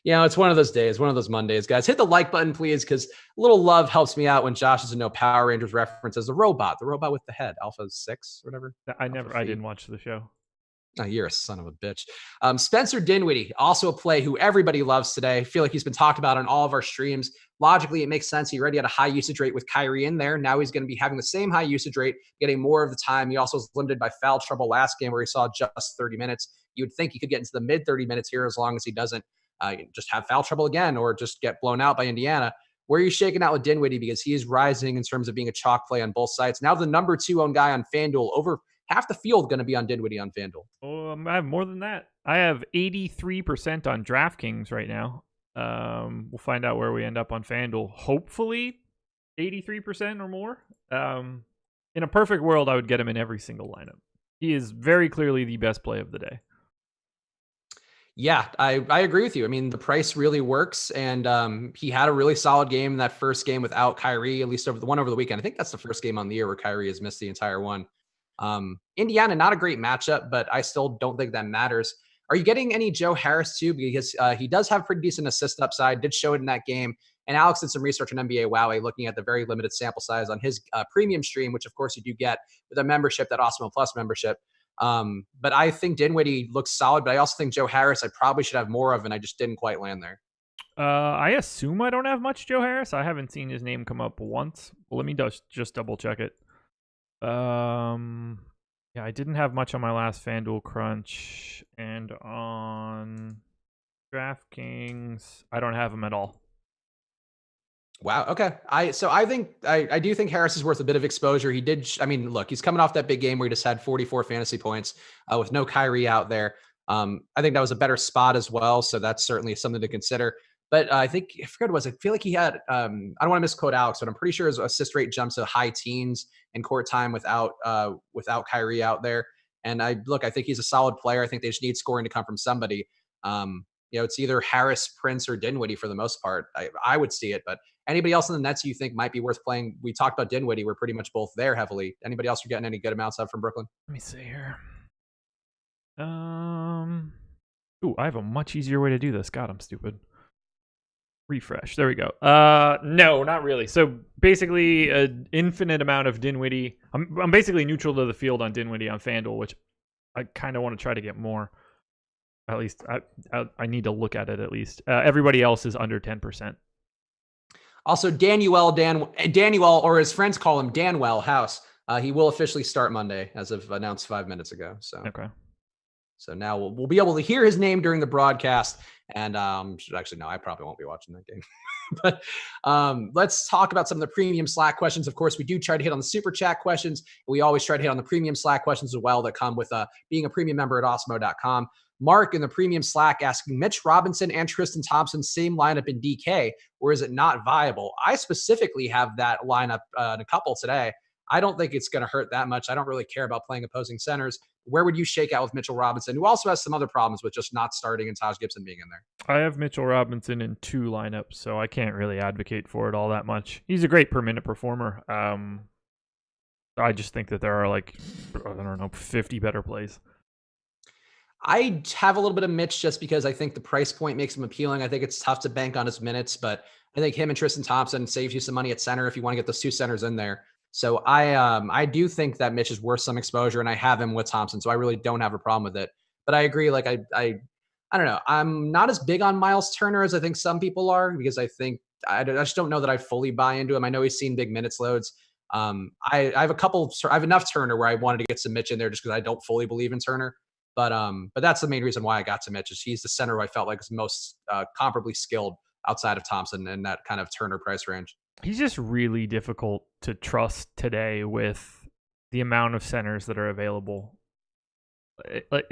It's one of those days, one of those Mondays, guys. Hit the like button, please, because a little love helps me out when Josh doesn't know Power Rangers references. The robot with the head, Alpha 6 or whatever. I didn't watch the show. Oh, you're a son of a bitch. Spencer Dinwiddie, also a play who everybody loves today. I feel like he's been talked about on all of our streams. Logically, it makes sense. He already had a high usage rate with Kyrie in there. Now he's going to be having the same high usage rate, getting more of the time. He also was limited by foul trouble last game where he saw just 30 minutes. You would think he could get into the mid 30 minutes here as long as he doesn't just have foul trouble again or just get blown out by Indiana. Where are you shaking out with Dinwiddie? Because he is rising in terms of being a chalk play on both sides. Now the number 2 owned guy on FanDuel, over half the field going to be on Dinwiddie on FanDuel. Oh, I have more than that. I have 83% on DraftKings right now. We'll find out where we end up on FanDuel. Hopefully 83% or more. In a perfect world, I would get him in every single lineup. He is very clearly the best play of the day. Yeah, I agree with you. I mean, the price really works, and he had a really solid game in that first game without Kyrie, at least over the weekend. I think that's the first game on the year where Kyrie has missed the entire one. Indiana, not a great matchup, but I still don't think that matters. Are you getting any Joe Harris too? Because he does have pretty decent assist upside, did show it in that game. And Alex did some research on NBA Wowie, looking at the very limited sample size on his premium stream, which of course you do get with a membership, that Awesemo Plus membership. But I think Dinwiddie looks solid, but I also think Joe Harris I probably should have more of, and I just didn't quite land there. I assume I don't have much Joe Harris. I haven't seen his name come up once. Well, let me just double check it. Yeah, I didn't have much on my last FanDuel crunch, and on DraftKings, I don't have him at all. Wow. Okay. I do think Harris is worth a bit of exposure. Look, he's coming off that big game where he just had 44 fantasy points with no Kyrie out there. I think that was a better spot as well. So that's certainly something to consider. But I forget what it was. I feel like he had, I don't want to misquote Alex, but I'm pretty sure his assist rate jumps to high teens in court time without Kyrie out there. And I think he's a solid player. I think they just need scoring to come from somebody. It's either Harris, Prince, or Dinwiddie for the most part. I would see it, but anybody else in the Nets you think might be worth playing? We talked about Dinwiddie. We're pretty much both there heavily. Anybody else you're getting any good amounts of from Brooklyn? Let me see here. I have a much easier way to do this. God, I'm stupid. Refresh. There we go. No, not really. So basically, an infinite amount of Dinwiddie. I'm basically neutral to the field on Dinwiddie on FanDuel, which I kind of want to try to get more. At least I need to look at it at least. Everybody else is under 10%. Also, Danuel, or his friends call him Danwell House. He will officially start Monday, as of announced 5 minutes ago. So okay. So now we'll be able to hear his name during the broadcast. And actually, no, I probably won't be watching that game. But let's talk about some of the premium Slack questions. Of course, we do try to hit on the super chat questions. We always try to hit on the premium Slack questions as well that come with being a premium member at Awesemo.com. Mark in the premium Slack asking Mitch Robinson and Tristan Thompson, same lineup in DK, or is it not viable? I specifically have that lineup in a couple today. I don't think it's going to hurt that much. I don't really care about playing opposing centers. Where would you shake out with Mitchell Robinson, who also has some other problems with just not starting and Taj Gibson being in there? I have Mitchell Robinson in 2 lineups, so I can't really advocate for it all that much. He's a great per minute performer. I just think that there are like, I don't know, 50 better plays. I have a little bit of Mitch just because I think the price point makes him appealing. I think it's tough to bank on his minutes, but I think him and Tristan Thompson saves you some money at center if you want to get those 2 centers in there. So I do think that Mitch is worth some exposure, and I have him with Thompson, so I really don't have a problem with it. But I agree, like I don't know. I'm not as big on Miles Turner as I think some people are, because I think I just don't know that I fully buy into him. I know he's seen big minutes loads. I have enough Turner where I wanted to get some Mitch in there just because I don't fully believe in Turner. But that's the main reason why I got to Mitch, is he's the center who I felt like is most comparably skilled outside of Thompson in that kind of Turner price range. He's just really difficult to trust today with the amount of centers that are available. Let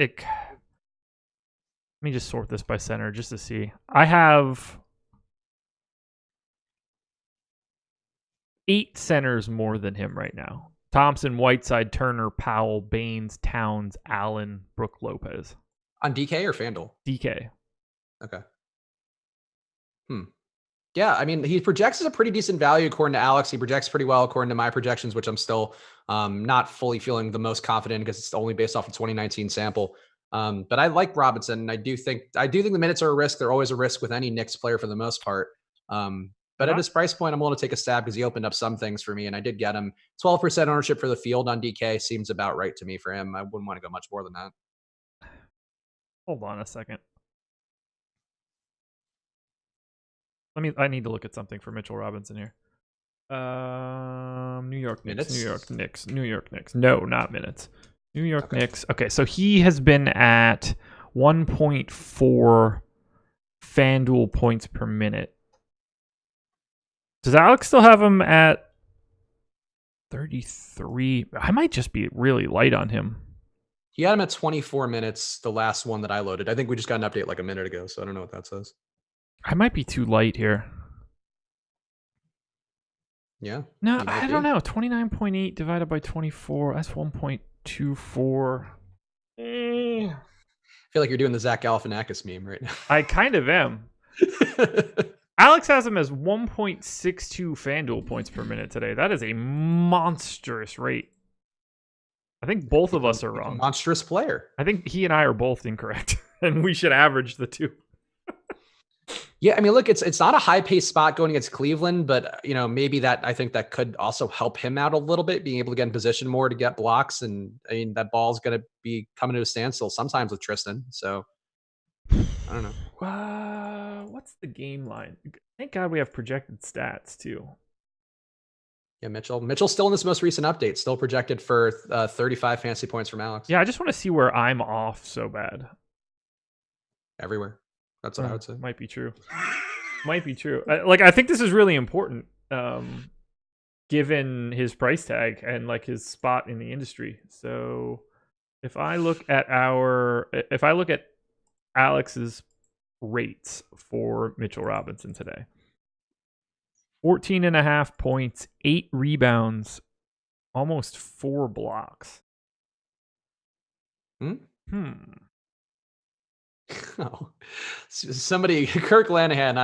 me just sort this by center just to see. I have 8 centers more than him right now. Thompson, Whiteside, Turner, Powell, Baines, Towns, Allen, Brook Lopez. On DK or FanDuel? DK. Okay. Yeah, I mean, he projects as a pretty decent value according to Alex. He projects pretty well according to my projections, which I'm still not fully feeling the most confident because it's only based off a 2019 sample. But I like Robinson. I do think the minutes are a risk. They're always a risk with any Knicks player for the most part. But at his price point, I'm willing to take a stab because he opened up some things for me, and I did get him. 12% ownership for the field on DK seems about right to me for him. I wouldn't want to go much more than that. Hold on a second. I need to look at something for Mitchell Robinson here. New York Knicks, Minutes? New York Knicks. No, not minutes. New York Knicks. Okay, so he has been at 1.4 FanDuel points per minute. Does Alex still have him at 33? I might just be really light on him. He had him at 24 minutes, the last one that I loaded. I think we just got an update like a minute ago, so I don't know what that says. I might be too light here. Yeah. No, I don't know. 29.8 divided by 24. That's 1.24. I feel like you're doing the Zach Galifianakis meme right now. I kind of am. Alex has him as 1.62 FanDuel points per minute today. That is a monstrous rate. I think both of us are wrong. Monstrous player. I think he and I are both incorrect, and we should average the two. Yeah, I mean, look, it's not a high-paced spot going against Cleveland, but maybe I think that could also help him out a little bit, being able to get in position more to get blocks. And I mean, that ball's going to be coming to a standstill sometimes with Tristan. So I don't know. What's the game line? Thank God we have projected stats too. Yeah, Mitchell's still in this most recent update, still projected for 35 fantasy points from Alex. Yeah, I just want to see where I'm off so bad. Everywhere. That's what I would say. Might be true. Might be true. I think this is really important, given his price tag and like his spot in the industry. So if I look at Alex's rates for Mitchell Robinson today, 14.5 points, 8 rebounds, almost 4 blocks. Oh, somebody, Kirk Lanahan.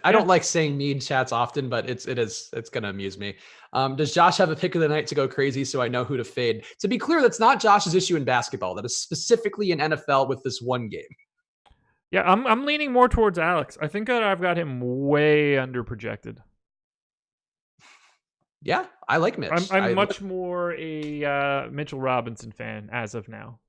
I don't like saying mean chats often, but it's gonna amuse me. Does Josh have a pick of the night to go crazy so I know who to fade? To be clear, that's not Josh's issue in basketball. That is specifically in NFL with this one game. Yeah, I'm leaning more towards Alex. I think that I've got him way under projected. Yeah, I like Mitch. I'm much more a Mitchell Robinson fan as of now.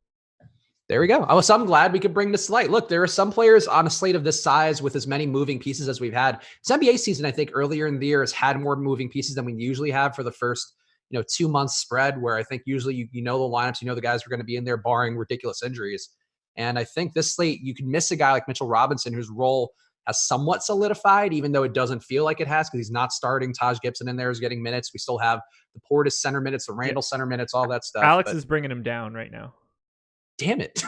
There we go. So I'm glad we could bring this to light. Look, there are some players on a slate of this size with as many moving pieces as we've had. This NBA season, I think, earlier in the year has had more moving pieces than we usually have for the first 2 months spread, where I think usually you know the lineups, the guys are going to be in there barring ridiculous injuries. And I think this slate, you can miss a guy like Mitchell Robinson, whose role has somewhat solidified, even though it doesn't feel like it has because he's not starting. Taj Gibson in there is getting minutes. We still have the Portis center minutes, the Randall center minutes, all that stuff. Alex is bringing him down right now. Damn it.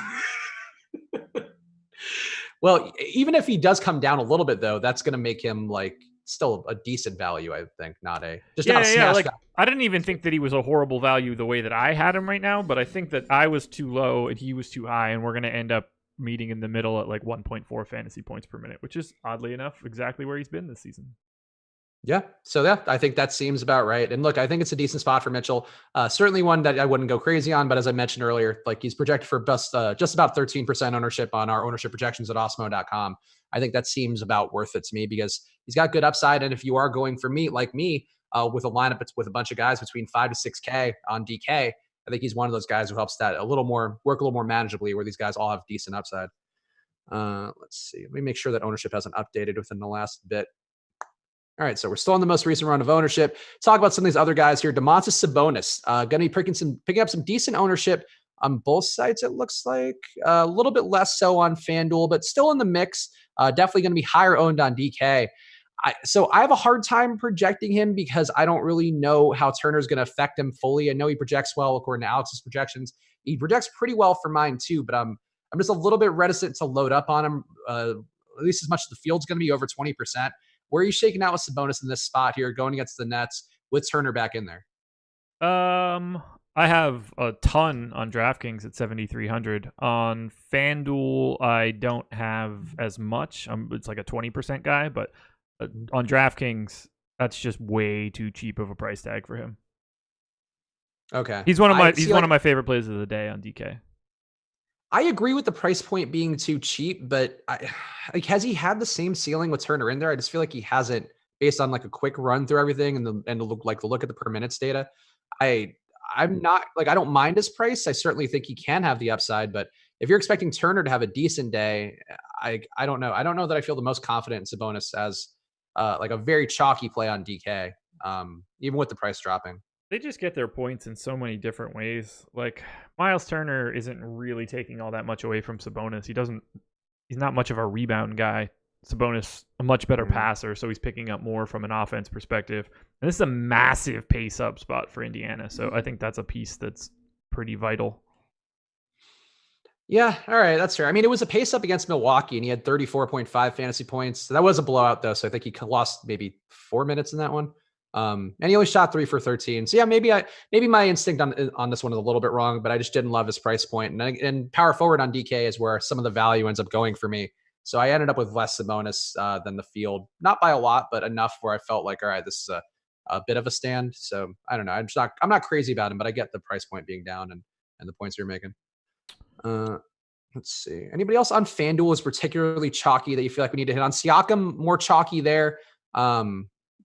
Well, even if he does come down a little bit, though, that's going to make him like still a decent value, I think, not a Yeah. smash Like value. I didn't even think that he was a horrible value the way that I had him right now, but I think that I was too low and he was too high, and we're going to end up meeting in the middle at like 1.4 fantasy points per minute, which is oddly enough exactly where he's been this season. Yeah. So yeah, I think that seems about right. And look, I think it's a decent spot for Mitchell. Certainly one that I wouldn't go crazy on, but as I mentioned earlier, like he's projected for just about 13% ownership on our ownership projections at Osmo.com. I think that seems about worth it to me because he's got good upside. And if you are going for me, like me, with a lineup with a bunch of guys between 5 to 6K on DK, I think he's one of those guys who helps that work a little more manageably, where these guys all have decent upside. Let's see. Let me make sure that ownership hasn't updated within the last bit. All right, so we're still in the most recent run of ownership. Talk about some of these other guys here. Domantas Sabonis, going to be picking up some decent ownership on both sides, it looks like. A little bit less so on FanDuel, but still in the mix. Definitely going to be higher owned on DK. So I have a hard time projecting him because I don't really know how Turner's going to affect him fully. I know he projects well according to Alex's projections. He projects pretty well for mine too, but I'm just a little bit reticent to load up on him, at least as much as the field's going to be over 20%. Where are you shaking out with Sabonis in this spot here, going against the Nets with Turner back in there? I have a ton on DraftKings at 7,300. On FanDuel, I don't have as much. It's like a 20% guy, but on DraftKings, that's just way too cheap of a price tag for him. Okay, he's one of my favorite plays of the day on DK. I agree with the price point being too cheap, but has he had the same ceiling with Turner in there? I just feel like he hasn't, based on like a quick run through everything and the look at the per minutes data. I'm not like, I don't mind his price. I certainly think he can have the upside, but if you're expecting Turner to have a decent day, I don't know. I don't know that I feel the most confident in Sabonis as like a very chalky play on DK, even with the price dropping. They just get their points in so many different ways. Like Miles Turner isn't really taking all that much away from Sabonis. He's not much of a rebound guy. Sabonis, a much better passer, so he's picking up more from an offense perspective. And this is a massive pace up spot for Indiana. So I think that's a piece that's pretty vital. Yeah, all right, that's fair. I mean, it was a pace up against Milwaukee, and he had 34.5 fantasy points. So that was a blowout, though. So I think he lost maybe 4 minutes in that one. And he only shot 3 for 13. So yeah, maybe my instinct on this one is a little bit wrong, but I just didn't love his price point. And power forward on DK is where some of the value ends up going for me. So I ended up with less Sabonis than the field, not by a lot, but enough where I felt like, all right, this is a bit of a stand. So I don't know. I'm not crazy about him, but I get the price point being down and the points you're making. Let's see. Anybody else on FanDuel is particularly chalky that you feel like we need to hit on? Siakam, more chalky there.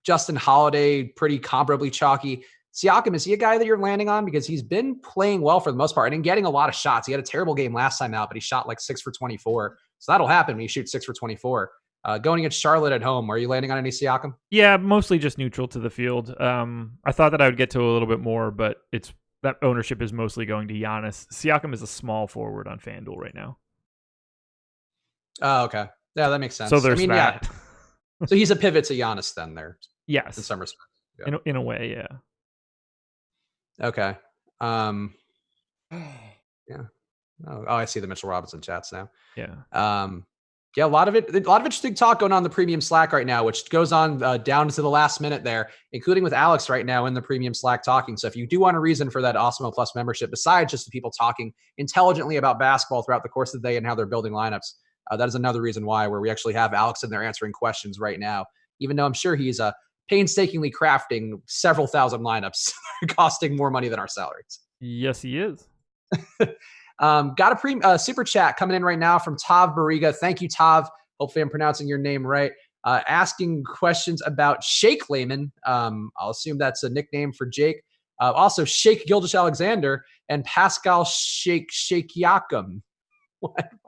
Justin Holiday, pretty comparably chalky. Siakam, is he a guy that you're landing on? Because he's been playing well for the most part and getting a lot of shots. He had a terrible game last time out, but he shot like 6 for 24. So that'll happen when you shoot 6 for 24. Going against Charlotte at home, are you landing on any Siakam? Yeah, mostly just neutral to the field. I thought that I would get to a little bit more, but that ownership is mostly going to Giannis. Siakam is a small forward on FanDuel right now. Oh, okay. Yeah, that makes sense. So there's that. Yeah. So he's a pivot to Giannis then there. Yes. In some respects. Yeah. In a way, yeah. Okay. Yeah. Oh, I see the Mitchell Robinson chats now. Yeah. Yeah, a lot of interesting talk going on in the premium Slack right now, which goes on down to the last minute there, including with Alex right now in the premium Slack talking. So if you do want a reason for that Osmo Plus membership, besides just the people talking intelligently about basketball throughout the course of the day and how they're building lineups, that is another reason why, where we actually have Alex in there answering questions right now, even though I'm sure he's painstakingly crafting several thousand lineups costing more money than our salaries. Yes, he is. Got a super chat coming in right now from Tav Bariga. Thank you, Tav. Hopefully I'm pronouncing your name right. Asking questions about Shake Layman. I'll assume that's a nickname for Jake. Also, Shake Gilgeous-Alexander and Pascal Shakiakum.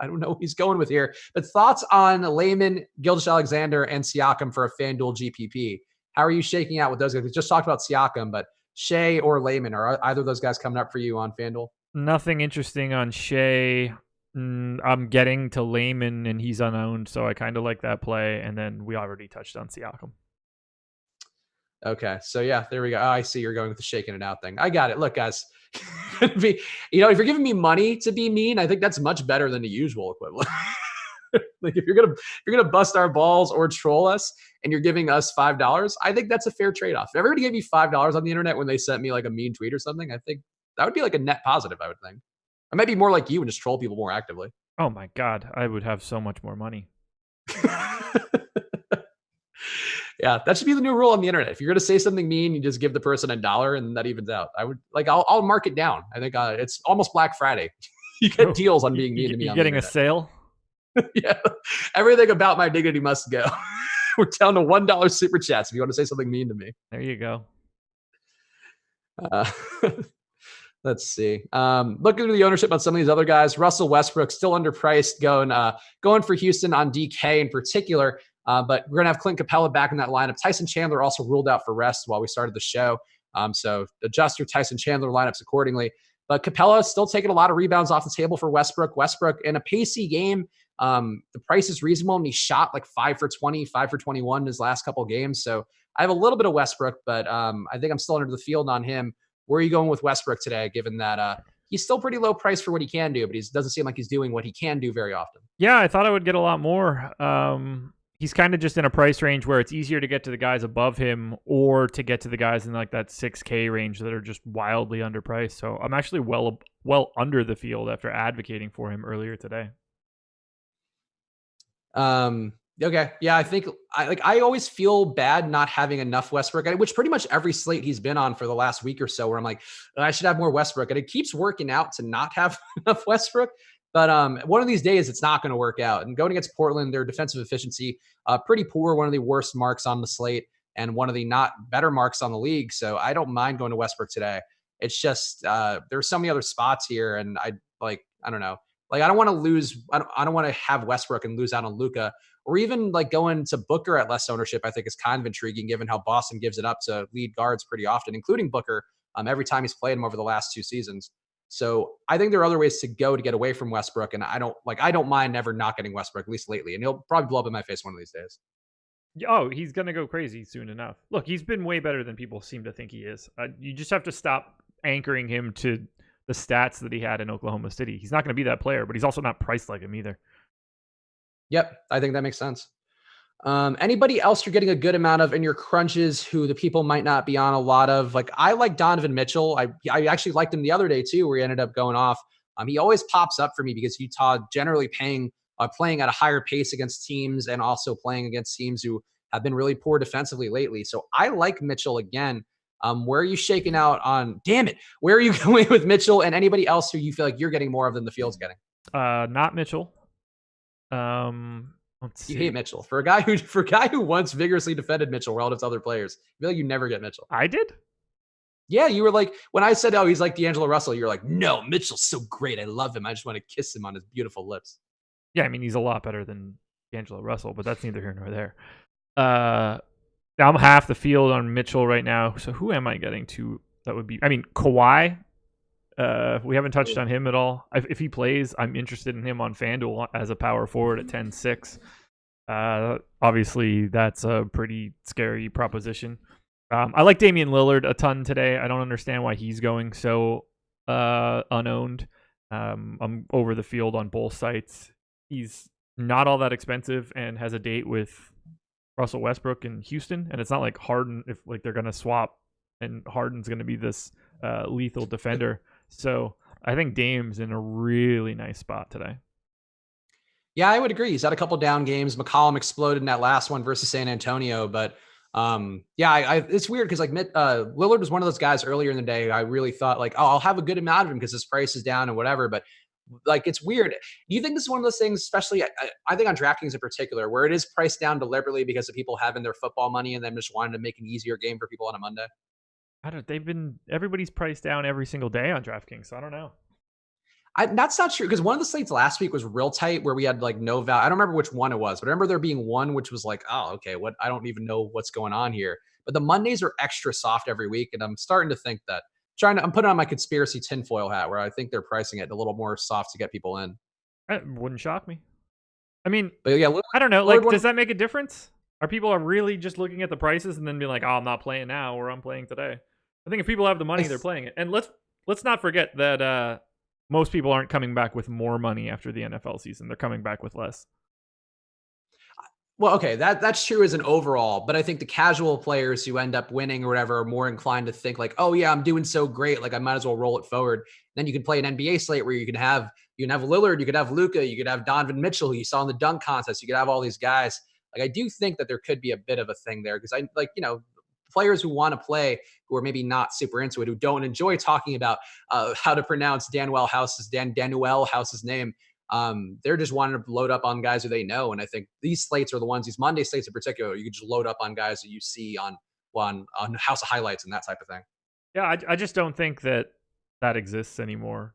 I don't know what he's going with here. But thoughts on Layman, Gilgeous-Alexander, and Siakam for a FanDuel GPP. How are you shaking out with those guys? We just talked about Siakam, but Shea or Layman, are either of those guys coming up for you on FanDuel? Nothing interesting on Shea. I'm getting to Layman, and he's unowned, so I kind of like that play. And then we already touched on Siakam. Okay, so yeah, there we go. Oh, I see you're going with the shaking it out thing. I got it. Look, guys, if you're giving me money to be mean, I think that's much better than the usual equivalent. Like if you're gonna bust our balls or troll us and you're giving us $5, I think that's a fair trade-off. If everybody gave me $5 on the internet when they sent me like a mean tweet or something, I think that would be like a net positive, I would think. I might be more like you and just troll people more actively. Oh my God, I would have so much more money. Yeah, that should be the new rule on the internet. If you're gonna say something mean, you just give the person $1 and that evens out. I would like I'll mark it down. I think it's almost Black Friday. You get deals on being mean to me. You're on getting the a sale? Yeah. Everything about my dignity must go. We're down to $1 super chats if you want to say something mean to me. There you go. Let's see. Looking at the ownership on some of these other guys, Russell Westbrook still underpriced, going for Houston on DK in particular. But we're gonna have Clint Capella back in that lineup. Tyson Chandler also ruled out for rest while we started the show. So adjust your Tyson Chandler lineups accordingly. But Capella is still taking a lot of rebounds off the table for Westbrook. Westbrook in a pacey game, the price is reasonable, and he shot like 5 for 20, 5 for 21 in his last couple of games. So I have a little bit of Westbrook, but I think I'm still under the field on him. Where are you going with Westbrook today, given that he's still pretty low price for what he can do, but he doesn't seem like he's doing what he can do very often? Yeah, I thought I would get a lot more. He's kind of just in a price range where it's easier to get to the guys above him or to get to the guys in like that 6K range that are just wildly underpriced. So I'm actually well under the field after advocating for him earlier today. Okay. Yeah, I think I always feel bad not having enough Westbrook, which pretty much every slate he's been on for the last week or so, where I'm like, I should have more Westbrook. And it keeps working out to not have enough Westbrook. But one of these days, it's not going to work out. And going against Portland, their defensive efficiency, pretty poor, one of the worst marks on the slate and one of the not better marks on the league. So I don't mind going to Westbrook today. It's just there's so many other spots here. And I don't know. Like, I don't want to lose. I don't want to have Westbrook and lose out on Luka, or even like going to Booker at less ownership. I think is kind of intriguing given how Boston gives it up to lead guards pretty often, including Booker, every time he's played him over the last 2 seasons. So I think there are other ways to go to get away from Westbrook. And I don't mind never not getting Westbrook, at least lately. And he'll probably blow up in my face one of these days. Oh, he's going to go crazy soon enough. Look, he's been way better than people seem to think he is. You just have to stop anchoring him to the stats that he had in Oklahoma City. He's not going to be that player, but he's also not priced like him either. Yep, I think that makes sense. Anybody else you're getting a good amount of in your crunches who the people might not be on a lot of? Like, I like Donovan Mitchell. I actually liked him the other day too, where he ended up going off. He always pops up for me because Utah generally playing at a higher pace against teams and also playing against teams who have been really poor defensively lately. So I like Mitchell again. Where are you shaking out on? Damn it! Where are you going with Mitchell and anybody else who you feel like you're getting more of than the field's getting? Not Mitchell. Let's see. You hate Mitchell for a guy who once vigorously defended Mitchell relative to other players. I feel like you never get Mitchell. I did. Yeah, you were like, when I said, "Oh, he's like D'Angelo Russell," you're like, "No, Mitchell's so great. I love him. I just want to kiss him on his beautiful lips." Yeah, I mean, he's a lot better than D'Angelo Russell, but that's neither here nor there. I'm half the field on Mitchell right now. So who am I getting to? That would be, I mean, Kawhi. We haven't touched on him at all. If he plays, I'm interested in him on FanDuel as a power forward at 10-6. Obviously, that's a pretty scary proposition. I like Damian Lillard a ton today. I don't understand why he's going so unowned. I'm over the field on both sites. He's not all that expensive and has a date with Russell Westbrook in Houston. And it's not like Harden, if like they're going to swap and Harden's going to be this lethal defender. So I think Dame's in a really nice spot today. Yeah, I would agree. He's had a couple down games. McCollum exploded in that last one versus San Antonio. But it's weird because like Lillard was one of those guys earlier in the day. I really thought like, oh, I'll have a good amount of him because his price is down and whatever. But like, it's weird. Do you think this is one of those things, especially I think on DraftKings in particular, where it is priced down deliberately because of people having their football money and them just wanting to make an easier game for people on a Monday? Everybody's priced down every single day on DraftKings, so I don't know. That's not true because one of the slates last week was real tight where we had like no value. I don't remember which one it was, but I remember there being one which was like, oh, okay, what? I don't even know what's going on here. But the Mondays are extra soft every week, and I'm starting to think that I'm putting on my conspiracy tinfoil hat where I think they're pricing it a little more soft to get people in. That wouldn't shock me. I mean, but yeah, I don't know. Like, does that make a difference? Are people really just looking at the prices and then being like, oh, I'm not playing now or I'm playing today? I think if people have the money, they're playing it. And let's not forget that most people aren't coming back with more money after the NFL season. They're coming back with less. Well, okay, that's true as an overall, but I think the casual players who end up winning or whatever are more inclined to think like, oh yeah, I'm doing so great, like I might as well roll it forward. Then you can play an NBA slate where you can have Lillard, you could have Luka, you could have Donovan Mitchell, who you saw in the dunk contest, you could have all these guys. Like I do think that there could be a bit of a thing there because I like players who want to play who are maybe not super into it, who don't enjoy talking about how to pronounce Danuel House's name. They're just wanting to load up on guys who they know. And I think these slates are the ones, these Monday slates in particular, you can just load up on guys that you see on House of Highlights and that type of thing. Yeah, I just don't think that exists anymore.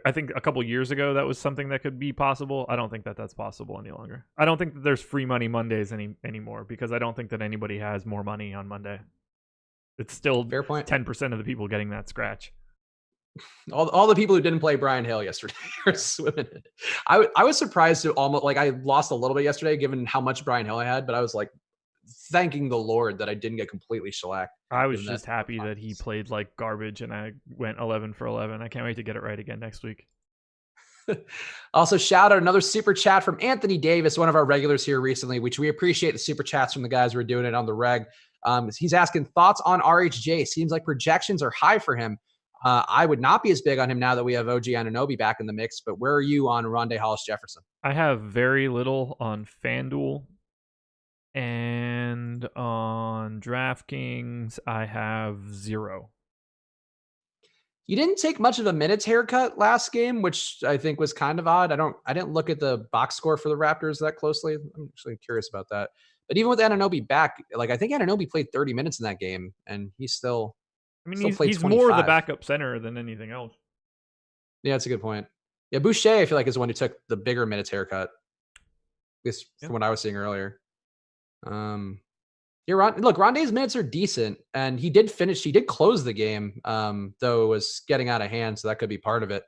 I think a couple years ago that was something that could be possible. I don't think that that's possible any longer. I don't think that there's free money Mondays anymore because I don't think that anybody has more money on Monday. It's still Fair point. 10% of the people getting that scratch. All the people who didn't play Brian Hale yesterday are swimming in it. I was surprised to almost like I lost a little bit yesterday given how much Brian Hale I had, but I was like thanking the Lord that I didn't get completely shellacked. I was just happy that he played like garbage and I went 11 for 11. I can't wait to get it right again next week. Also, shout out another super chat from Anthony Davis, one of our regulars here recently, which we appreciate the super chats from the guys who are doing it on the reg. He's asking thoughts on RHJ. Seems like projections are high for him. I would not be as big on him now that we have OG Anunoby back in the mix, but where are you on Rondé Hollis Jefferson? I have very little on FanDuel, and on DraftKings, I have 0. He didn't take much of a minutes haircut last game, which I think was kind of odd. I didn't look at the box score for the Raptors that closely. I'm actually curious about that. But even with Anunoby back, like I think Anunoby played 30 minutes in that game, and he's still. I mean, still he's 25. more the backup center than anything else. Yeah, that's a good point. Yeah, Boucher, I feel like is the one who took the bigger minutes haircut. At least from what I was seeing earlier. Look, Rondé's minutes are decent, and he did close the game, though it was getting out of hand, so that could be part of it.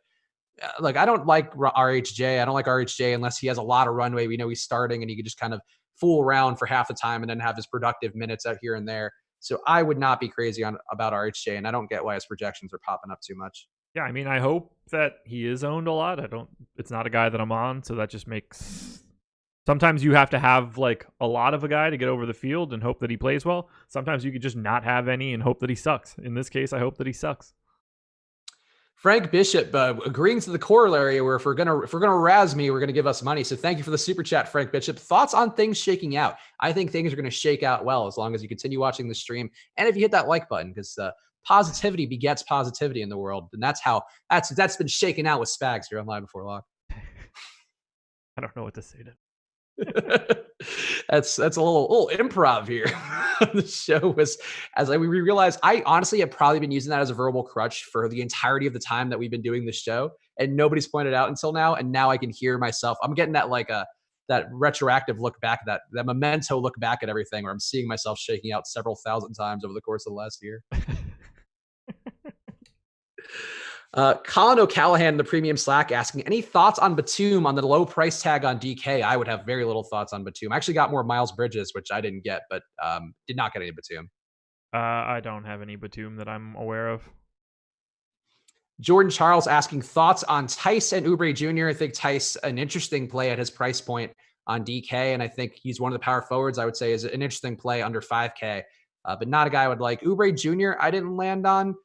Like, I don't like RHJ. I don't like RHJ unless he has a lot of runway. We know he's starting, and he could just kind of fool around for half the time and then have his productive minutes out here and there. So I would not be crazy about RHJ, and I don't get why his projections are popping up too much. Yeah, I mean, I hope that he is owned a lot. It's not a guy that I'm on, so that just makes. Sometimes you have to have like a lot of a guy to get over the field and hope that he plays well. Sometimes you could just not have any and hope that he sucks. In this case, I hope that he sucks. Frank Bishop agreeing to the corollary where if we're gonna razz me, we're gonna give us money. So thank you for the super chat, Frank Bishop. Thoughts on things shaking out? I think things are gonna shake out well as long as you continue watching the stream and if you hit that like button, because positivity begets positivity in the world, and that's been shaken out with Spags here on Live Before Lock. I don't know what to say to. That's a little improv here. The show was, we realized, I honestly have probably been using that as a verbal crutch for the entirety of the time that we've been doing this show, and nobody's pointed out until now. And now I can hear myself. I'm getting that that retroactive look back, that memento look back at everything, where I'm seeing myself shaking out several thousand times over the course of the last year. Colin O'Callahan in the premium Slack asking, any thoughts on Batum on the low price tag on DK? I would have very little thoughts on Batum. I actually got more Miles Bridges, which I didn't get, but did not get any Batum. I don't have any Batum that I'm aware of. Jordan Charles asking thoughts on Tice and Oubre Jr. I think Tice, an interesting play at his price point on DK, and I think he's one of the power forwards I would say is an interesting play under 5K, but not a guy I would like. Oubre Jr. I didn't land on.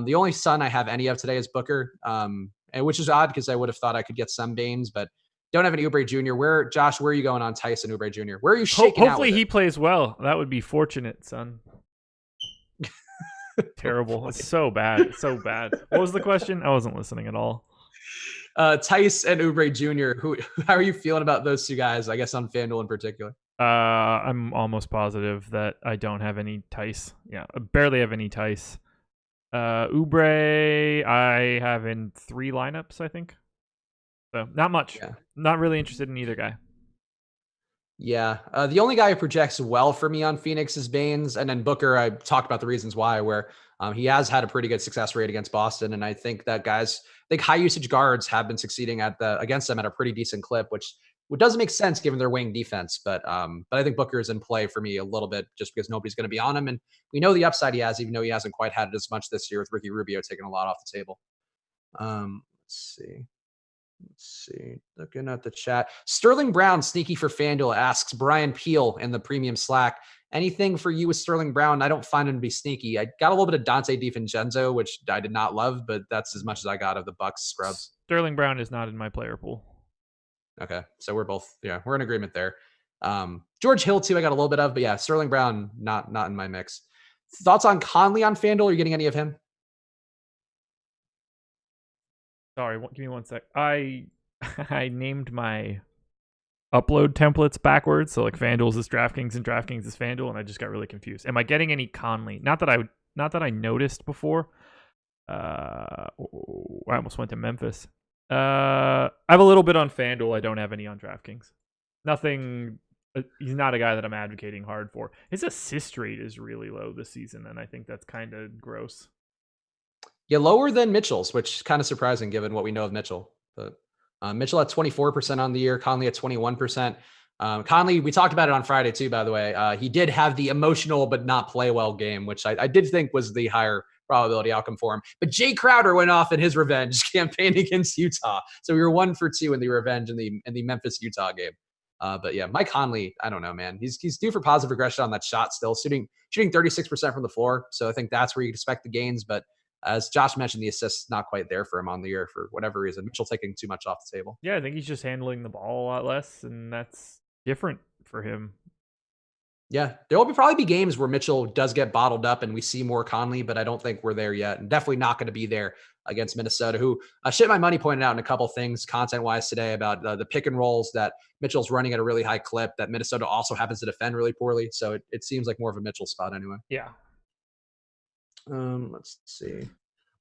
The only son I have any of today is Booker, and which is odd because I would have thought I could get some Baines, but don't have any Oubre Jr. Josh, where are you going on Tyson Oubre Jr.? Where are you shaking out? Hopefully he plays well. That would be fortunate, son. Terrible. It's so bad. It's so bad. What was the question? I wasn't listening at all. Tice and Oubre Jr. How are you feeling about those two guys? I guess on FanDuel in particular. I'm almost positive that I don't have any Tice. Yeah, I barely have any Tice. Oubre, I have in 3 lineups, I think. So not much. Yeah. Not really interested in either guy. Yeah. The only guy who projects well for me on Phoenix is Baines, and then Booker, I talked about the reasons why, where he has had a pretty good success rate against Boston. And I think that high usage guards have been succeeding against them at a pretty decent clip, which doesn't make sense given their wing defense. But I think Booker is in play for me a little bit just because nobody's going to be on him. And we know the upside he has, even though he hasn't quite had it as much this year with Ricky Rubio taking a lot off the table. Let's see. Let's see. Looking at the chat. Sterling Brown, sneaky for FanDuel, asks Brian Peel in the premium Slack. Anything for you with Sterling Brown? I don't find him to be sneaky. I got a little bit of Dante DiVincenzo, which I did not love, but that's as much as I got of the Bucks scrubs. Sterling Brown is not in my player pool. Okay. So we're both, we're in agreement there. George Hill too, I got a little bit of, but yeah, Sterling Brown, not in my mix. Thoughts on Conley on FanDuel? Are you getting any of him? Sorry, give me one sec. I named my upload templates backwards, so like FanDuel's is DraftKings and DraftKings is FanDuel, and I just got really confused. Am I getting any Conley? Not that I noticed before. I almost went to Memphis. I have a little bit on FanDuel. I don't have any on DraftKings. Nothing. He's not a guy that I'm advocating hard for. His assist rate is really low this season, and I think that's kind of gross. Yeah, lower than Mitchell's, which is kind of surprising given what we know of Mitchell. But Mitchell at 24% on the year, Conley at 21%. Conley, we talked about it on Friday too, by the way. He did have the emotional but not play well game, which I did think was the higher probability outcome for him. But Jay Crowder went off in his revenge campaign against Utah. So we were 1 for 2 in the revenge in the Memphis Utah game. But yeah, Mike Conley, I don't know, man. He's due for positive regression on that shot still, shooting 36% from the floor. So I think that's where you expect the gains. But as Josh mentioned, the assists not quite there for him on the year for whatever reason. Mitchell taking too much off the table. Yeah, I think he's just handling the ball a lot less, and that's different for him. Yeah, there will probably be games where Mitchell does get bottled up and we see more Conley, but I don't think we're there yet. And definitely not going to be there against Minnesota, who Shit My Money pointed out in a couple things content-wise today about the pick and rolls that Mitchell's running at a really high clip that Minnesota also happens to defend really poorly. So it seems like more of a Mitchell spot anyway. Yeah. Let's see.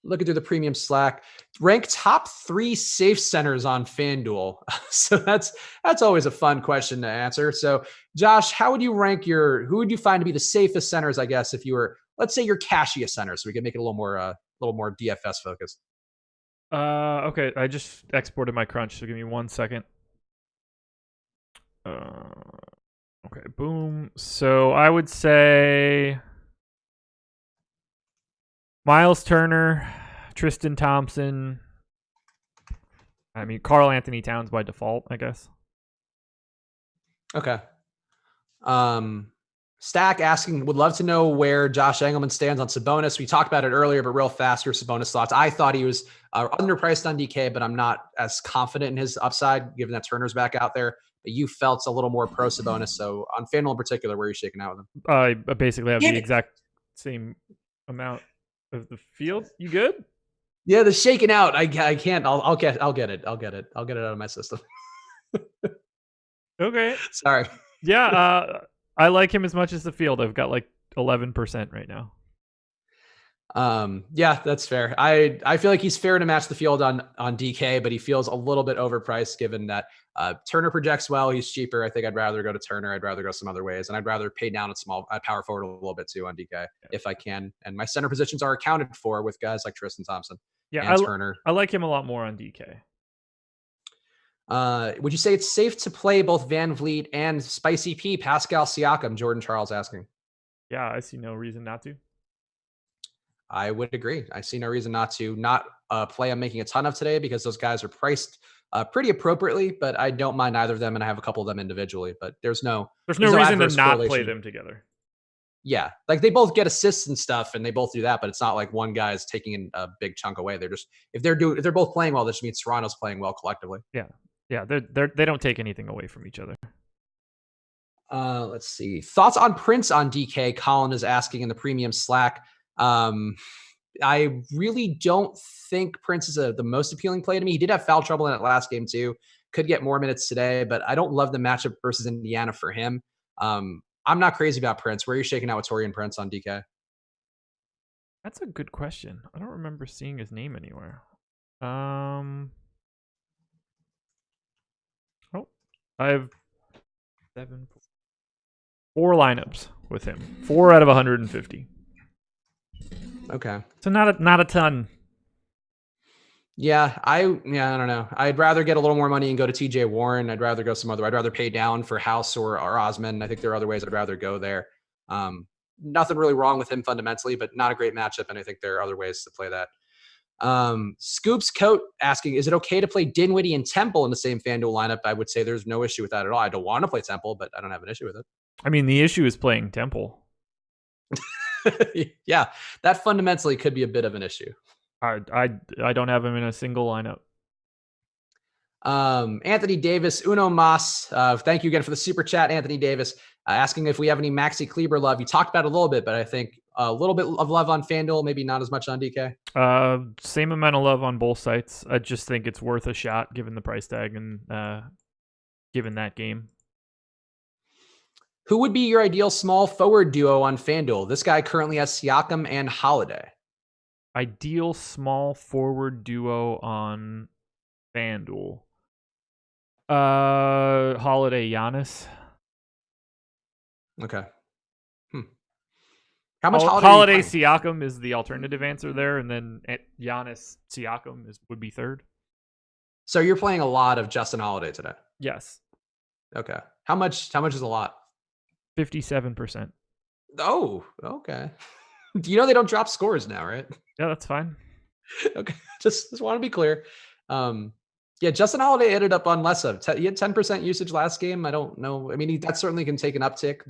Looking through the premium Slack, rank top 3 safe centers on FanDuel. So that's always a fun question to answer. So Josh, how would you rank who would you find to be the safest centers, I guess, if you were, let's say your cashier center, so we can make it a little more DFS focused. Okay. I just exported my crunch, so give me 1 second. Okay, boom. So I would say Miles Turner, Tristan Thompson. I mean, Karl Anthony Towns by default, I guess. Okay. Stack asking, would love to know where Josh Engelman stands on Sabonis. We talked about it earlier, but real fast, your Sabonis thoughts. I thought he was underpriced on DK, but I'm not as confident in his upside, given that Turner's back out there. But you felt a little more pro Sabonis. So on FanDuel in particular, where are you shaking out with him? I basically have the exact same amount of the field. You good? Yeah, the shaking out. I can't. I'll get it. I'll get it out of my system. Okay. Sorry. Yeah. I like him as much as the field. I've got like 11% right now. Yeah, that's fair. I feel like he's fair to match the field on DK, but he feels a little bit overpriced given that Turner projects well. He's cheaper. I think I'd rather go to Turner. I'd rather go some other ways, and I'd rather pay down at power forward a little bit too on DK if I can. And my center positions are accounted for with guys like Tristan Thompson. Yeah, and Turner. I like him a lot more on DK. Would you say it's safe to play both Van Vliet and Spicy P, Pascal Siakam? Jordan Charles asking. Yeah, I see no reason not to. I would agree. I see no reason not to. Not play I'm making a ton of today because those guys are priced pretty appropriately, but I don't mind either of them, and I have a couple of them individually. But there's no reason to not play them together. Yeah, like they both get assists and stuff, and they both do that, but it's not like one guy's taking a big chunk away. They're just if they're both playing well, this means Toronto's playing well collectively. Yeah, they don't take anything away from each other. Let's see. Thoughts on Prince on DK? Colin is asking in the premium Slack. I really don't think Prince is the most appealing play to me. He did have foul trouble in that last game too. Could get more minutes today, but I don't love the matchup versus Indiana for him. I'm not crazy about Prince. Where are you shaking out with Taurean Prince on DK? That's a good question. I don't remember seeing his name anywhere. I have 4 lineups with him. 4 out of 150. Okay. So not a ton. Yeah, I don't know. I'd rather get a little more money and go to TJ Warren. I'd rather go I'd rather pay down for House or Osman. I think there are other ways I'd rather go there. Nothing really wrong with him fundamentally, but not a great matchup. And I think there are other ways to play that. Scoops Coat asking, is it okay to play Dinwiddie and Temple in the same FanDuel lineup? I would say there's no issue with that at all. I don't want to play Temple, but I don't have an issue with it. I mean, the issue is playing Temple. Yeah, that fundamentally could be a bit of an issue. I don't have him in a single lineup. Anthony Davis, Uno Mas, thank you again for the super chat, Anthony Davis, asking if we have any Maxi Kleber love. You talked about it a little bit, but I think a little bit of love on FanDuel, maybe not as much on DK. Same amount of love on both sites. I just think it's worth a shot given the price tag and given that game. Who would be your ideal small forward duo on FanDuel? This guy currently has Siakam and Holiday. Ideal small forward duo on FanDuel. Holiday Giannis. Okay. How much Holiday Siakam is the alternative answer there, and then Giannis Siakam would be third. So you're playing a lot of Justin Holiday today. Yes. Okay. How much is a lot? 57%. Oh, okay. You know they don't drop scores now, right? Yeah, that's fine. Okay. Just want to be clear. Yeah, Justin Holiday ended up on less of. He had 10% usage last game. I don't know. I mean, that certainly can take an uptick,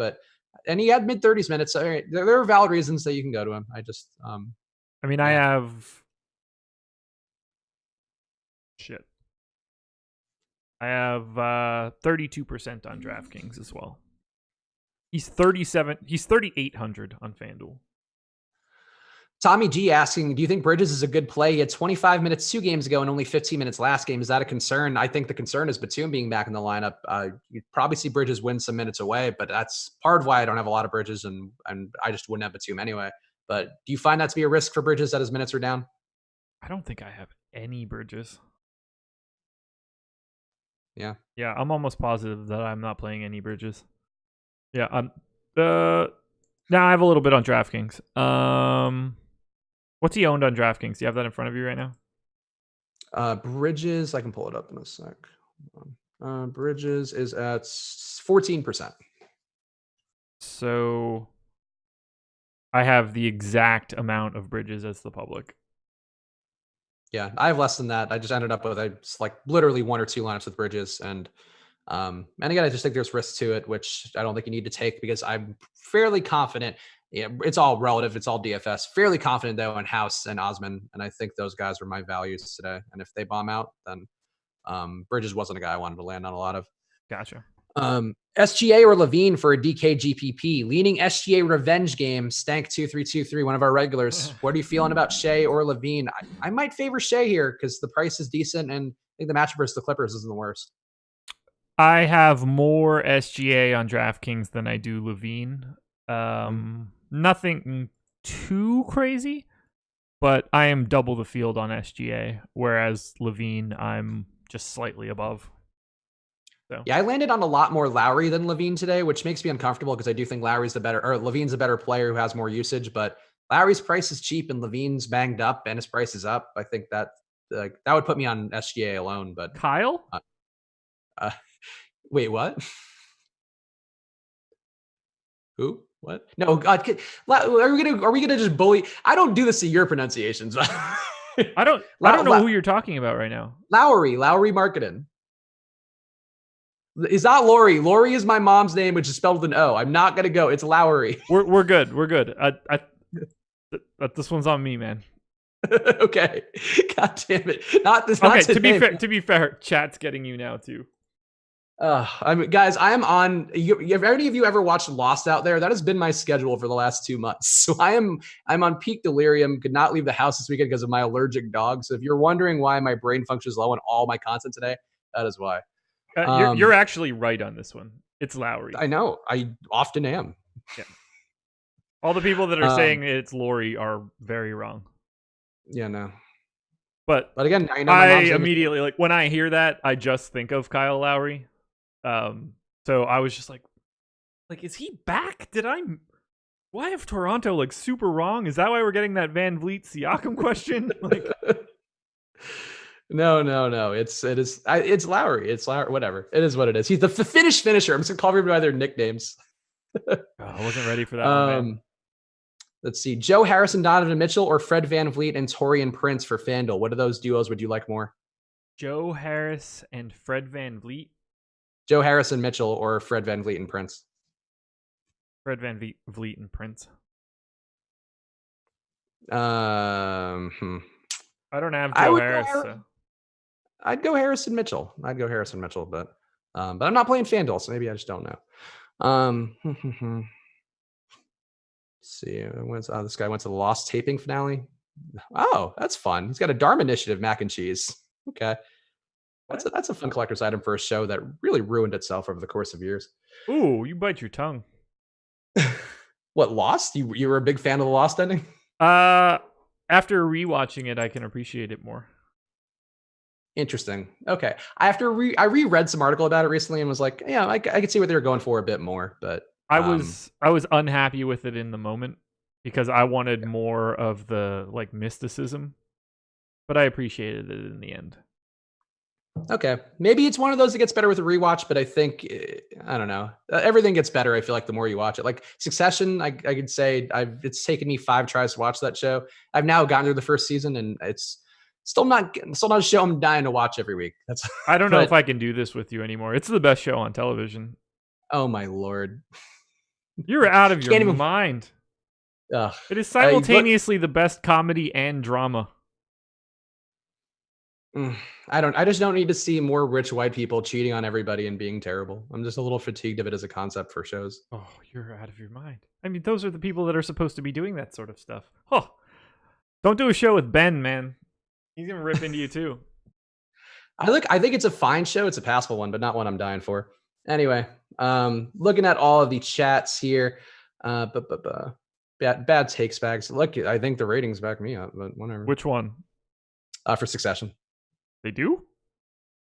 and he had mid-30s minutes. So, all right, there are valid reasons that you can go to him. I just, I mean, I have shit. I have 32% on DraftKings as well. He's 3,800 on FanDuel. Tommy G asking, do you think Bridges is a good play? He had 25 minutes 2 games ago and only 15 minutes last game. Is that a concern? I think the concern is Batum being back in the lineup. You'd probably see Bridges win some minutes away, but that's part of why I don't have a lot of Bridges, and I just wouldn't have Batum anyway. But do you find that to be a risk for Bridges that his minutes are down? I don't think I have any Bridges. Yeah. Yeah, I'm almost positive that I'm not playing any Bridges. Yeah, now I have a little bit on DraftKings. What's he owned on DraftKings? Do you have that in front of you right now? Bridges, I can pull it up in a sec. Bridges is at 14%. So I have the exact amount of Bridges as the public. Yeah, I have less than that. I just ended up with like literally 1 or 2 lineups with Bridges, and again, I just think there's risks to it, which I don't think you need to take because I'm fairly confident. Yeah, it's all relative. It's all DFS. Fairly confident though in House and Osman, and I think those guys are my values today. And if they bomb out, then Bridges wasn't a guy I wanted to land on a lot of. Gotcha. SGA or Levine for a DK GPP. Leaning SGA revenge game. Stank 2323, one of our regulars. What are you feeling about Shea or Levine? I might favor Shea here because the price is decent, and I think the matchup versus the Clippers isn't the worst. I have more SGA on DraftKings than I do Levine. Nothing too crazy, but I am double the field on SGA, whereas Levine, I'm just slightly above. So. Yeah, I landed on a lot more Lowry than Levine today, which makes me uncomfortable because I do think Levine's a better player who has more usage, but Lowry's price is cheap and Levine's banged up and his price is up. I think that that would put me on SGA alone, but Kyle? Wait, what? Who? What? No, God. Are we gonna just bully? I don't do this to your pronunciations. I don't know who you're talking about right now. Lowry Marketing. It's not Lori. Lori is my mom's name, which is spelled with an O. I'm not gonna go. It's Lowry. We're good. We're good. This one's on me, man. Okay. God damn it. Not this. Okay. Not to be fair, chat's getting you now too. I mean, guys, I am on. Have any of you ever watched Lost out there? That has been my schedule for the last 2 months. So I'm on peak delirium. Could not leave the house this weekend because of my allergic dog. So if you're wondering why my brain function is low on all my content today, that is why. You're actually right on this one. It's Lowry. I know. I often am. Yeah. All the people that are saying it's Lori are very wrong. Yeah, no. But again, I immediately when I hear that, I just think of Kyle Lowry. So I was just like, is he back? Do I have Toronto super wrong? Is that why we're getting that Van Vliet Siakam question? No. It's Lowry. It's Lowry. Whatever. It is what it is. He's the Finnish finisher. I'm just gonna call everybody by their nicknames. I wasn't ready for that one, man. Let's see. Joe Harrison, Donovan Mitchell, or Fred VanVleet and Torian Prince for FanDuel. What of those duos would you like more? Joe Harris and Fred VanVleet. Joe Harrison, Mitchell, or Fred VanVleet and Prince? Fred VanVleet and Prince. I I don't have Joe Harris. I'd go Harrison Mitchell. But I'm not playing FanDuel, so maybe I just don't know. Let's see. This guy went to the Lost Taping finale. Oh, that's fun. He's got a Dharma Initiative mac and cheese. Okay. That's a fun collector's item for a show that really ruined itself over the course of years. Ooh, you bite your tongue. What, Lost? You were a big fan of the Lost ending? After rewatching it, I can appreciate it more. Interesting. Okay. I reread some article about it recently and was like, yeah, I could see what they were going for a bit more, but I was unhappy with it in the moment because I wanted more of the like mysticism, but I appreciated it in the end. Okay. Maybe it's one of those that gets better with a rewatch, but I think, I don't know. Everything gets better, I feel like, the more you watch it. Like Succession, I could say it's taken me 5 tries to watch that show. I've now gotten through the first season, and it's still not a show I'm dying to watch every week. I don't know if I can do this with you anymore. It's the best show on television. Oh, my Lord. You're out of your mind. It is simultaneously the best comedy and drama. I just don't need to see more rich white people cheating on everybody and being terrible. I'm just a little fatigued of it as a concept for shows. Oh, you're out of your mind. I mean, those are the people that are supposed to be doing that sort of stuff. Oh, don't do a show with Ben, man. He's gonna rip into you too. I think it's a fine show. It's a passable one, but not one I'm dying for. Anyway, looking at all of the chats here, bad takes bags. Look, I think the ratings back me up, but whatever. Which one? For Succession. They do?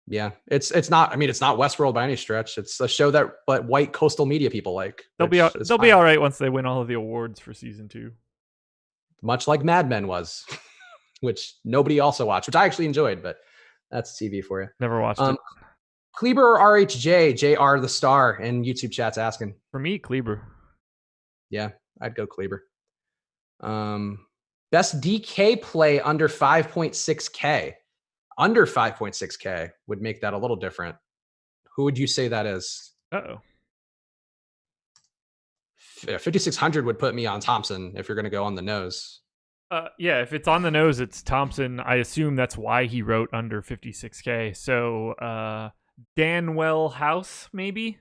Yeah, it's not. I mean, it's not Westworld by any stretch. It's a show that white coastal media people like. They'll be all right once they win all of the awards for season 2. Much like Mad Men was, which nobody also watched, which I actually enjoyed, but that's TV for you. Never watched it. Kleber or RHJ, JR the Star, and YouTube chat's asking. For me, Kleber. Yeah, I'd go Kleber. Best DK play under 5.6K. Under 5.6K would make that a little different. Who would you say that is? 5,600 would put me on Thompson if you're going to go on the nose. Yeah, if it's on the nose, it's Thompson. I assume that's why he wrote under 56K. So Danwell House, maybe?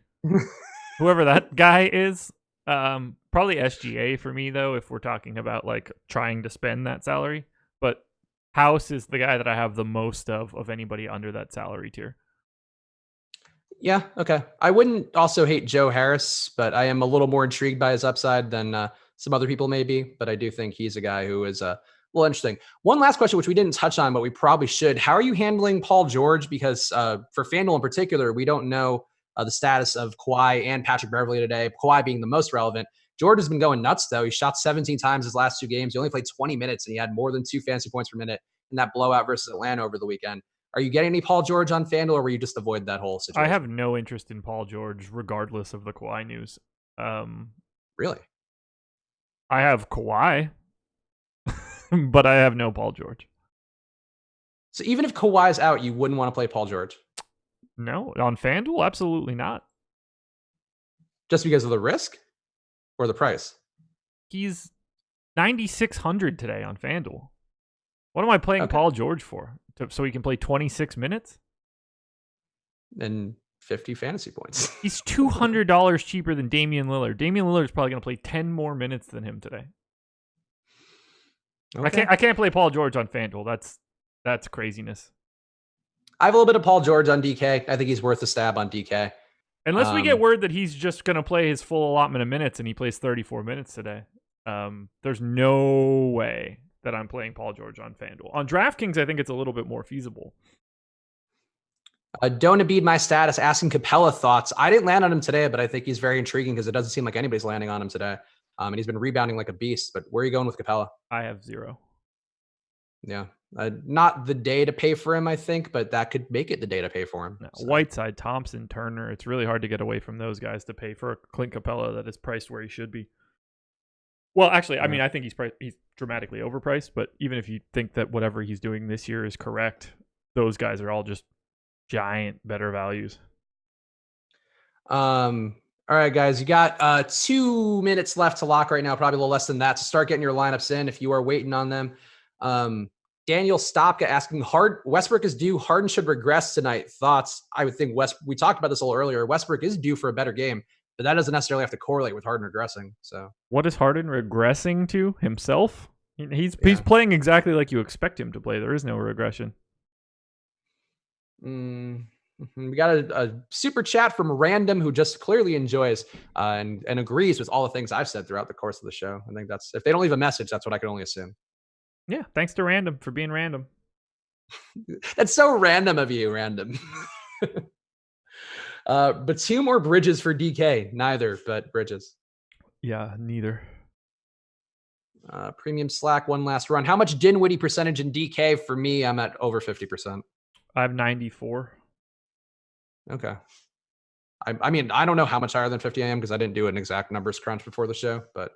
Whoever that guy is. Probably SGA for me, though, if we're talking about like trying to spend that salary. But House is the guy that I have the most of anybody under that salary tier. Yeah, okay. I wouldn't also hate Joe Harris, but I am a little more intrigued by his upside than some other people may be. But I do think he's a guy who is a little interesting. One last question, which we didn't touch on, but we probably should. How are you handling Paul George? Because for FanDuel in particular, we don't know the status of Kawhi and Patrick Beverley today, Kawhi being the most relevant. George has been going nuts, though. He shot 17 times his last 2 games. He only played 20 minutes, and he had more than 2 fantasy points per minute in that blowout versus Atlanta over the weekend. Are you getting any Paul George on FanDuel, or will you just avoid that whole situation? I have no interest in Paul George, regardless of the Kawhi news. Really? I have Kawhi, but I have no Paul George. So even if Kawhi's out, you wouldn't want to play Paul George? No, on FanDuel, absolutely not. Just because of the risk or the price? He's 9,600 today on FanDuel. What am I playing Paul George for? So he can play 26 minutes? And 50 fantasy points. He's $200 cheaper than Damian Lillard. Damian Lillard is probably going to play 10 more minutes than him today. Okay. I can't play Paul George on FanDuel. That's craziness. I have a little bit of Paul George on DK. I think he's worth a stab on DK. Unless we get word that he's just going to play his full allotment of minutes and he plays 34 minutes today. There's no way that I'm playing Paul George on FanDuel. On DraftKings, I think it's a little bit more feasible. Don't Embiid my status, asking Capella thoughts. I didn't land on him today, but I think he's very intriguing because it doesn't seem like anybody's landing on him today. And he's been rebounding like a beast. But where are you going with Capella? I have 0. Yeah. Not the day to pay for him, I think, but that could make it the day to pay for him. No, so. Whiteside, Thompson, Turner. It's really hard to get away from those guys to pay for a Clint Capella that is priced where he should be. Well, actually, I mean, I think he's dramatically overpriced. But even if you think that whatever he's doing this year is correct, those guys are all just giant better values. All right, guys, you got 2 minutes left to lock right now, probably a little less than that. So start getting your lineups in if you are waiting on them. Daniel Stopka asking, Westbrook is due. Harden should regress tonight. Thoughts? I would think we talked about this a little earlier. Westbrook is due for a better game, but that doesn't necessarily have to correlate with Harden regressing. So what is Harden regressing to himself? He's playing exactly like you expect him to play. There is no regression. We got a super chat from Random who just clearly enjoys and agrees with all the things I've said throughout the course of the show. I think that's, if they don't leave a message, that's what I can only assume. Yeah, thanks to Random for being random. That's so random of you, Random. But 2 more Bridges for DK. Neither, but Bridges. Yeah, neither. Premium Slack, one last run. How much Dinwiddie percentage in DK? For me, I'm at over 50%. I have 94. Okay. I mean, I don't know how much higher than 50 I am because I didn't do an exact numbers crunch before the show, but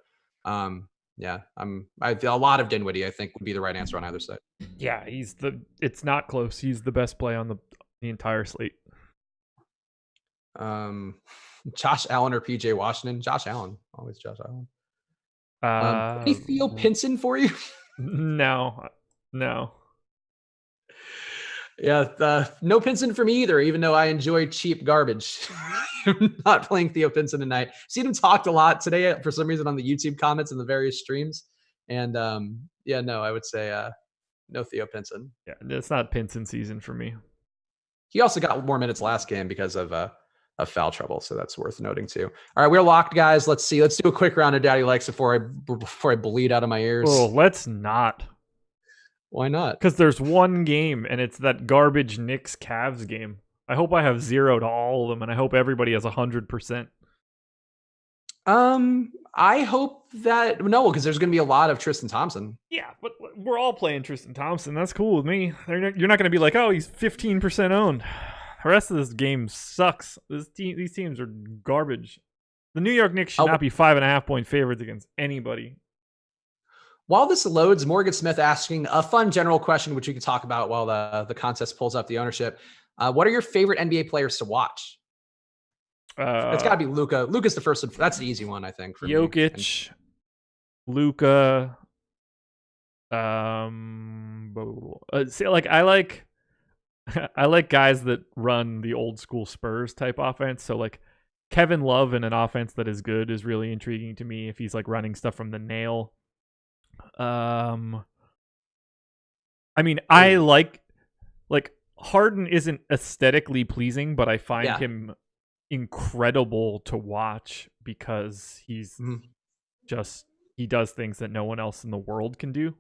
yeah, a lot of Dinwiddie, I think, would be the right answer on either side. Yeah, it's not close. He's the best play on the entire slate. Josh Allen or PJ Washington? Josh Allen. Always Josh Allen. Any Theo Pinson for you? No. Yeah, no Pinson for me either, even though I enjoy cheap garbage. I'm not playing Theo Pinson tonight. Seen him talked a lot today for some reason on the YouTube comments and the various streams. And no, I would say no Theo Pinson. Yeah, it's not Pinson season for me. He also got more minutes last game because of foul trouble, so that's worth noting too. All right, we're locked, guys. Let's see. Let's do a quick round of Daddy Likes before I bleed out of my ears. Oh, let's not. Why not? Because there's one game, and it's that garbage Knicks Cavs game. I hope I have 0 to all of them, and I hope everybody has 100%. I hope that because there's going to be a lot of Tristan Thompson. Yeah, but we're all playing Tristan Thompson. That's cool with me. You're not going to be like, oh, he's 15% owned. The rest of this game sucks. These teams are garbage. The New York Knicks should not be 5.5-point favorites against anybody. While this loads, Morgan Smith asking a fun general question, which we can talk about while the contest pulls up the ownership. What are your favorite NBA players to watch? It's got to be Luka. Luka's the first one. That's the easy one, I think. For Jokic, Luka. I like guys that run the old school Spurs type offense. So like Kevin Love in an offense that is good is really intriguing to me if he's like running stuff from the nail. I mean, I like Harden isn't aesthetically pleasing, but I find him incredible to watch because he's he does things that no one else in the world can do.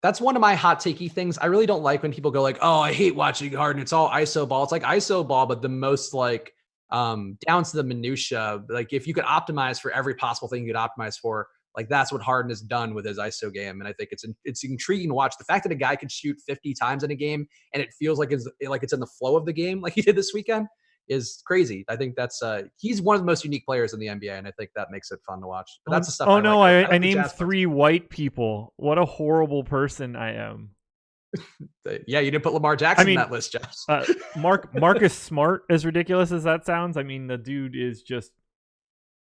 That's one of my hot takey things. I really don't like when people go like, "Oh, I hate watching Harden. It's all ISO ball." It's like ISO ball, but the most like down to the minutia. Like if you could optimize for every possible thing you could optimize for, like that's what Harden has done with his ISO game, and I think it's intriguing to watch. The fact that a guy could shoot 50 times in a game and it feels like it's in the flow of the game, like he did this weekend, is crazy. I think that's he's one of the most unique players in the NBA, and I think that makes it fun to watch. But that's the stuff. I named 3 white people. What a horrible person I am. Yeah, you didn't put Lamar Jackson in that list, Jeff. Marcus Smart, as ridiculous as that sounds, I mean the dude is just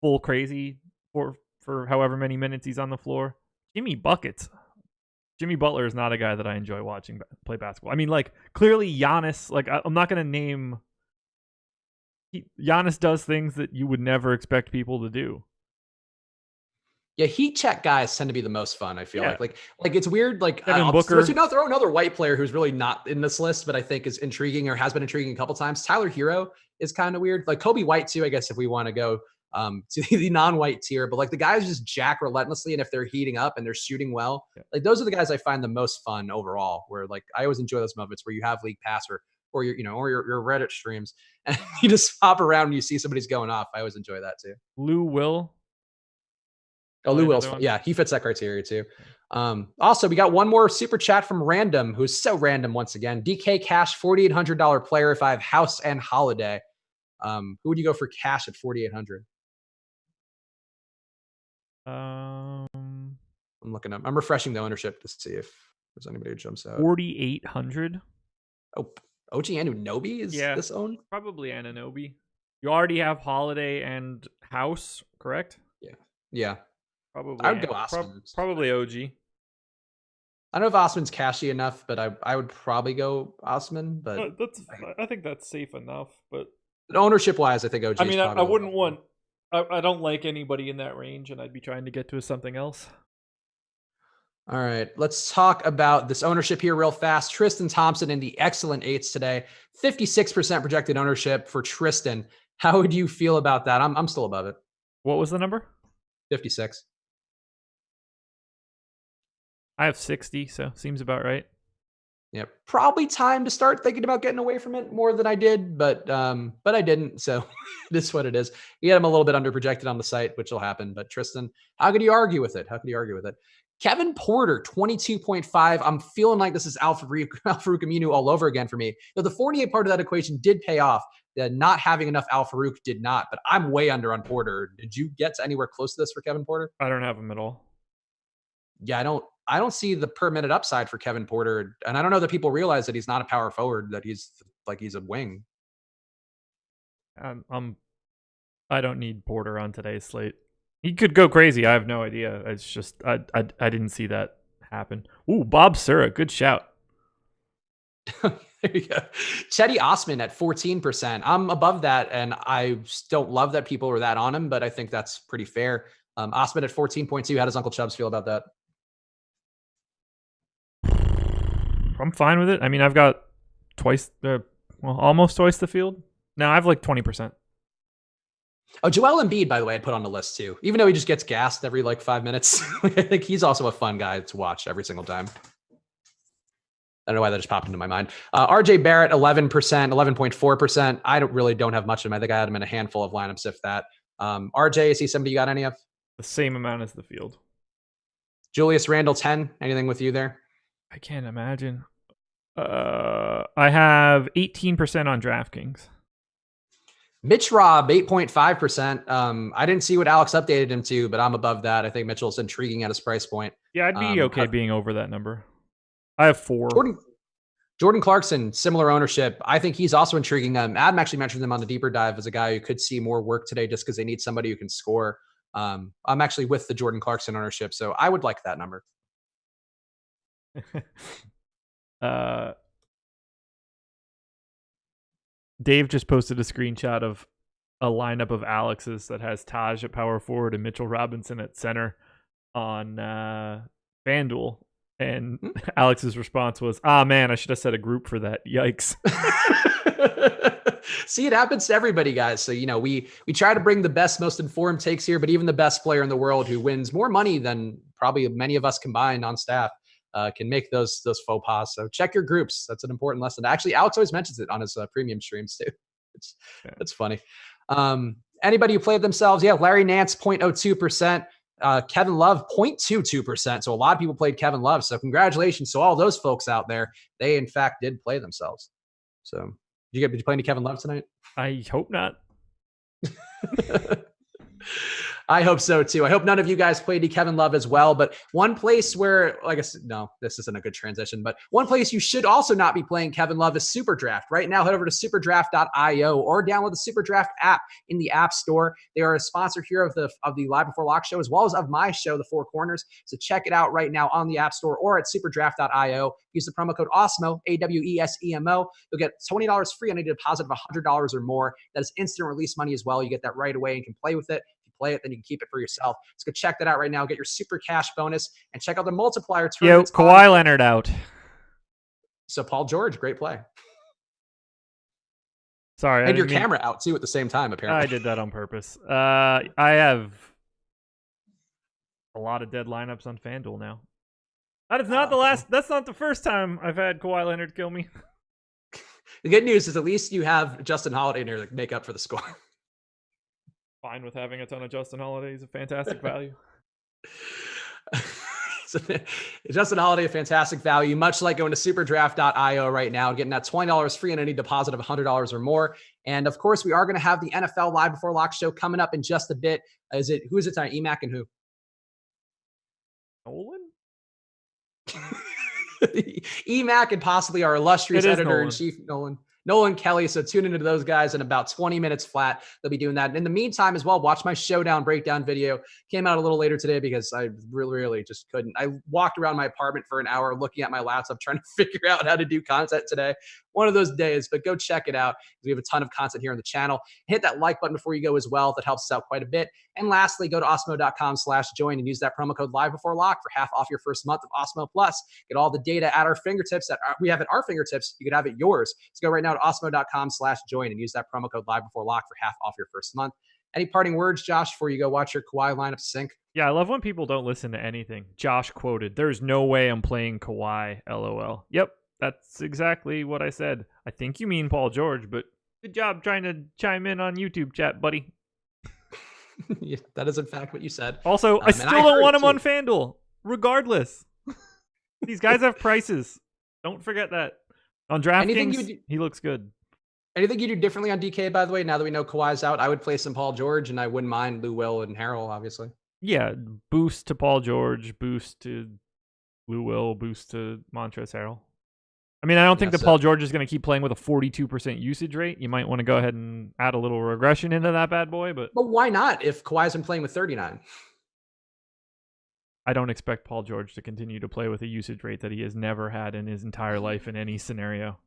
full crazy for however many minutes he's on the floor. Jimmy Butler is not a guy that I enjoy watching play basketball. I mean, like, clearly Giannis, like, I'm not going to name... Giannis does things that you would never expect people to do. Yeah, heat check guys tend to be the most fun, I feel like it's weird. Like, Booker. Throw another white player who's really not in this list, but I think is intriguing or has been intriguing a couple times. Tyler Hero is kind of weird. Like Kobe White, too, I guess, if we want to go to the non-white tier, but like the guys just jack relentlessly, and if they're heating up and they're shooting well, like those are the guys I find the most fun overall. Where like I always enjoy those moments where you have League Pass or your Reddit streams and you just hop around and you see somebody's going off. I always enjoy that too. Lou Will. Oh, Lou Will's yeah, he fits that criteria too. Also, we got one more super chat from Random, who's so random once again. DK Cash, $4,800 player if I have House and Holiday. Who would you go for cash at $4,800? I'm refreshing the ownership to see if there's anybody who jumps out. 4,800. Oh, OG Anunoby is this owned? Probably Anunoby. You already have Holiday and House, correct? Yeah. Probably. I would go Osman. Probably OG. I don't know if Osman's cashy enough, but I would probably go Osman. But I think that's safe enough. But ownership wise, I think OG. I mean, I wouldn't want. I don't like anybody in that range, and I'd be trying to get to something else. All right, let's talk about this ownership here real fast. Tristan Thompson in the excellent 8s today. 56% projected ownership for Tristan. How would you feel about that? I'm still above it. What was the number? 56. I have 60, so seems about right. Yeah, probably time to start thinking about getting away from it more than I did, but I didn't. So it is what it is. You had him a little bit under projected on the site, which will happen. But Tristan, how could you argue with it? Kevin Porter, 22.5. I'm feeling like this is Al-Farouq Aminu all over again for me. The Fournier part of that equation did pay off. Not having enough Al-Farouq did not, but I'm way under on Porter. Did you get to anywhere close to this for Kevin Porter? I don't have him at all. Yeah, I don't see the per minute upside for Kevin Porter. And I don't know that people realize that he's not a power forward, that he's a wing. I don't need Porter on today's slate. He could go crazy. I have no idea. It's just I didn't see that happen. Ooh, Bob Sura, good shout. There you go. Chetty Osman at 14%. I'm above that, and I don't love that people are that on him, but I think that's pretty fair. Osman at 14.2. How does Uncle Chubbs feel about that? I'm fine with it. I mean, I've got almost twice the field. No, I have like 20%. Oh, Joel Embiid, by the way, I'd put on the list too. Even though he just gets gassed every 5 minutes. I think he's also a fun guy to watch every single time. I don't know why that just popped into my mind. RJ Barrett, 11%, 11.4%. I don't have much of him. I think I had him in a handful of lineups, if that. RJ, is he somebody you got any of? The same amount as the field. Julius Randle, 10. Anything with you there? I can't imagine. I have 18% on DraftKings. Mitch Robb, 8.5%. I didn't see what Alex updated him to, but I'm above that. I think Mitchell's intriguing at his price point. Yeah, I'd be okay being over that number. I have 4. Jordan Clarkson, similar ownership. I think he's also intriguing. Adam actually mentioned him on the deeper dive as a guy who could see more work today just because they need somebody who can score. I'm actually with the Jordan Clarkson ownership, so I would like that number. Dave just posted a screenshot of a lineup of Alex's that has Taj at power forward and Mitchell Robinson at center on FanDuel. And Alex's response was, man, I should have set a group for that. Yikes. See, it happens to everybody, guys. So, we try to bring the best, most informed takes here, but even the best player in the world who wins more money than probably many of us combined on staff can make those faux pas. So check your groups. That's an important lesson. Actually, Alex always mentions it on his premium streams too. It's funny. Anybody who played themselves? Yeah, Larry Nance, 0.02%. Kevin Love, 0.22%. So a lot of people played Kevin Love. So congratulations to all those folks out there. They, in fact, did play themselves. So did you play any Kevin Love tonight? I hope not. I hope so too. I hope none of you guys played Kevin Love as well. But one place where, no, this isn't a good transition, but one place you should also not be playing Kevin Love is Superdraft. Right now, head over to superdraft.io or download the Superdraft app in the App Store. They are a sponsor here of the Live Before Lock show, as well as of my show, The Four Corners. So check it out right now on the App Store or at superdraft.io. Use the promo code AWESEMO, AWESEMO. You'll get $20 free on a deposit of $100 or more. That is instant release money as well. You get that right away and can play with it. Play it, then you can keep it for yourself. Let's go check that out right now. Get your super cash bonus and check out the multiplier tournaments. Kawhi Leonard out. So Paul George, great play. Sorry. And your camera out too at the same time, apparently. I did that on purpose. I have a lot of dead lineups on FanDuel now. That is not that's not the first time I've had Kawhi Leonard kill me. The good news is at least you have Justin Holiday in here to make up for the score. Fine with having a ton of Justin Holiday. He's a fantastic value. Justin Holiday, a fantastic value, much like going to superdraft.io right now, getting that $20 free on any deposit of $100 or more. And of course, we are going to have the NFL Live Before Lock show coming up in just a bit. Who is it tonight? EMAC and who? Nolan? EMAC and possibly our illustrious It is editor-in-chief, Nolan Kelly. So tune into those guys in about 20 minutes flat. They'll be doing that. And in the meantime as well, watch my showdown breakdown video. Came out a little later today because I really just couldn't. I walked around my apartment for an hour looking at my laptop trying to figure out how to do content today. One of those days, but go check it out. We have a ton of content here on the channel. Hit that like button before you go as well. That helps us out quite a bit. And lastly, go to osmo.com/join and use that promo code live before lock for half off your first month of Osmo Plus. Get all the data at our fingertips that we have at our fingertips. You could have it yours. So go right now to osmo.com/join and use that promo code live before lock for half off your first month. Any parting words, Josh, before you go watch your Kawhi lineup sync? Yeah, I love when people don't listen to anything. Josh quoted, "There's no way I'm playing Kawhi, LOL." Yep, that's exactly what I said. I think you mean Paul George, but good job trying to chime in on YouTube chat, buddy. Yeah, that is in fact what you said. Also, I still don't want him on FanDuel, regardless. These guys have prices. Don't forget that. On DraftKings, he looks good. Anything you do differently on DK, by the way, now that we know Kawhi's out? I would play some Paul George, and I wouldn't mind Lou Will and Harrell, obviously. Yeah, boost to Paul George, boost to Lou Will, boost to Montrezl Harrell. I mean, I don't think that Paul George is going to keep playing with a 42% usage rate. You might want to go ahead and add a little regression into that bad boy. But why not if Kawhi's been playing with 39? I don't expect Paul George to continue to play with a usage rate that he has never had in his entire life in any scenario.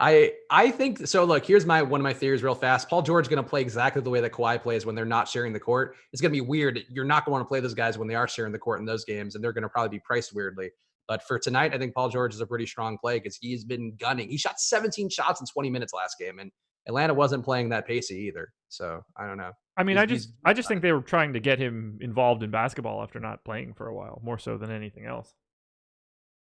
I think so. Look, here's one of my theories real fast. Paul George is going to play exactly the way that Kawhi plays when they're not sharing the court. It's going to be weird. You're not going to want to play those guys when they are sharing the court in those games, and they're going to probably be priced weirdly. But for tonight, I think Paul George is a pretty strong play because he's been gunning. He shot 17 shots in 20 minutes last game, and Atlanta wasn't playing that pacey either. So I don't know. I mean, I just think they were trying to get him involved in basketball after not playing for a while, more so than anything else.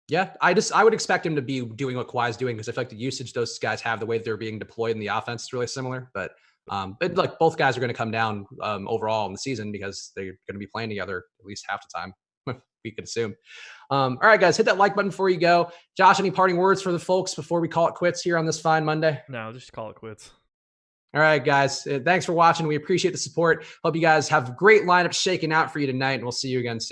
Yeah, I would expect him to be doing what Kawhi's doing because I feel like the usage those guys have, the way they're being deployed in the offense is really similar. But like both guys are going to come down overall in the season because they're going to be playing together at least half the time. We could assume. All right, guys, hit that like button before you go. Josh, any parting words for the folks before we call it quits here on this fine Monday? No, just call it quits. All right, guys. Thanks for watching. We appreciate the support. Hope you guys have great lineups shaking out for you tonight, and we'll see you again soon.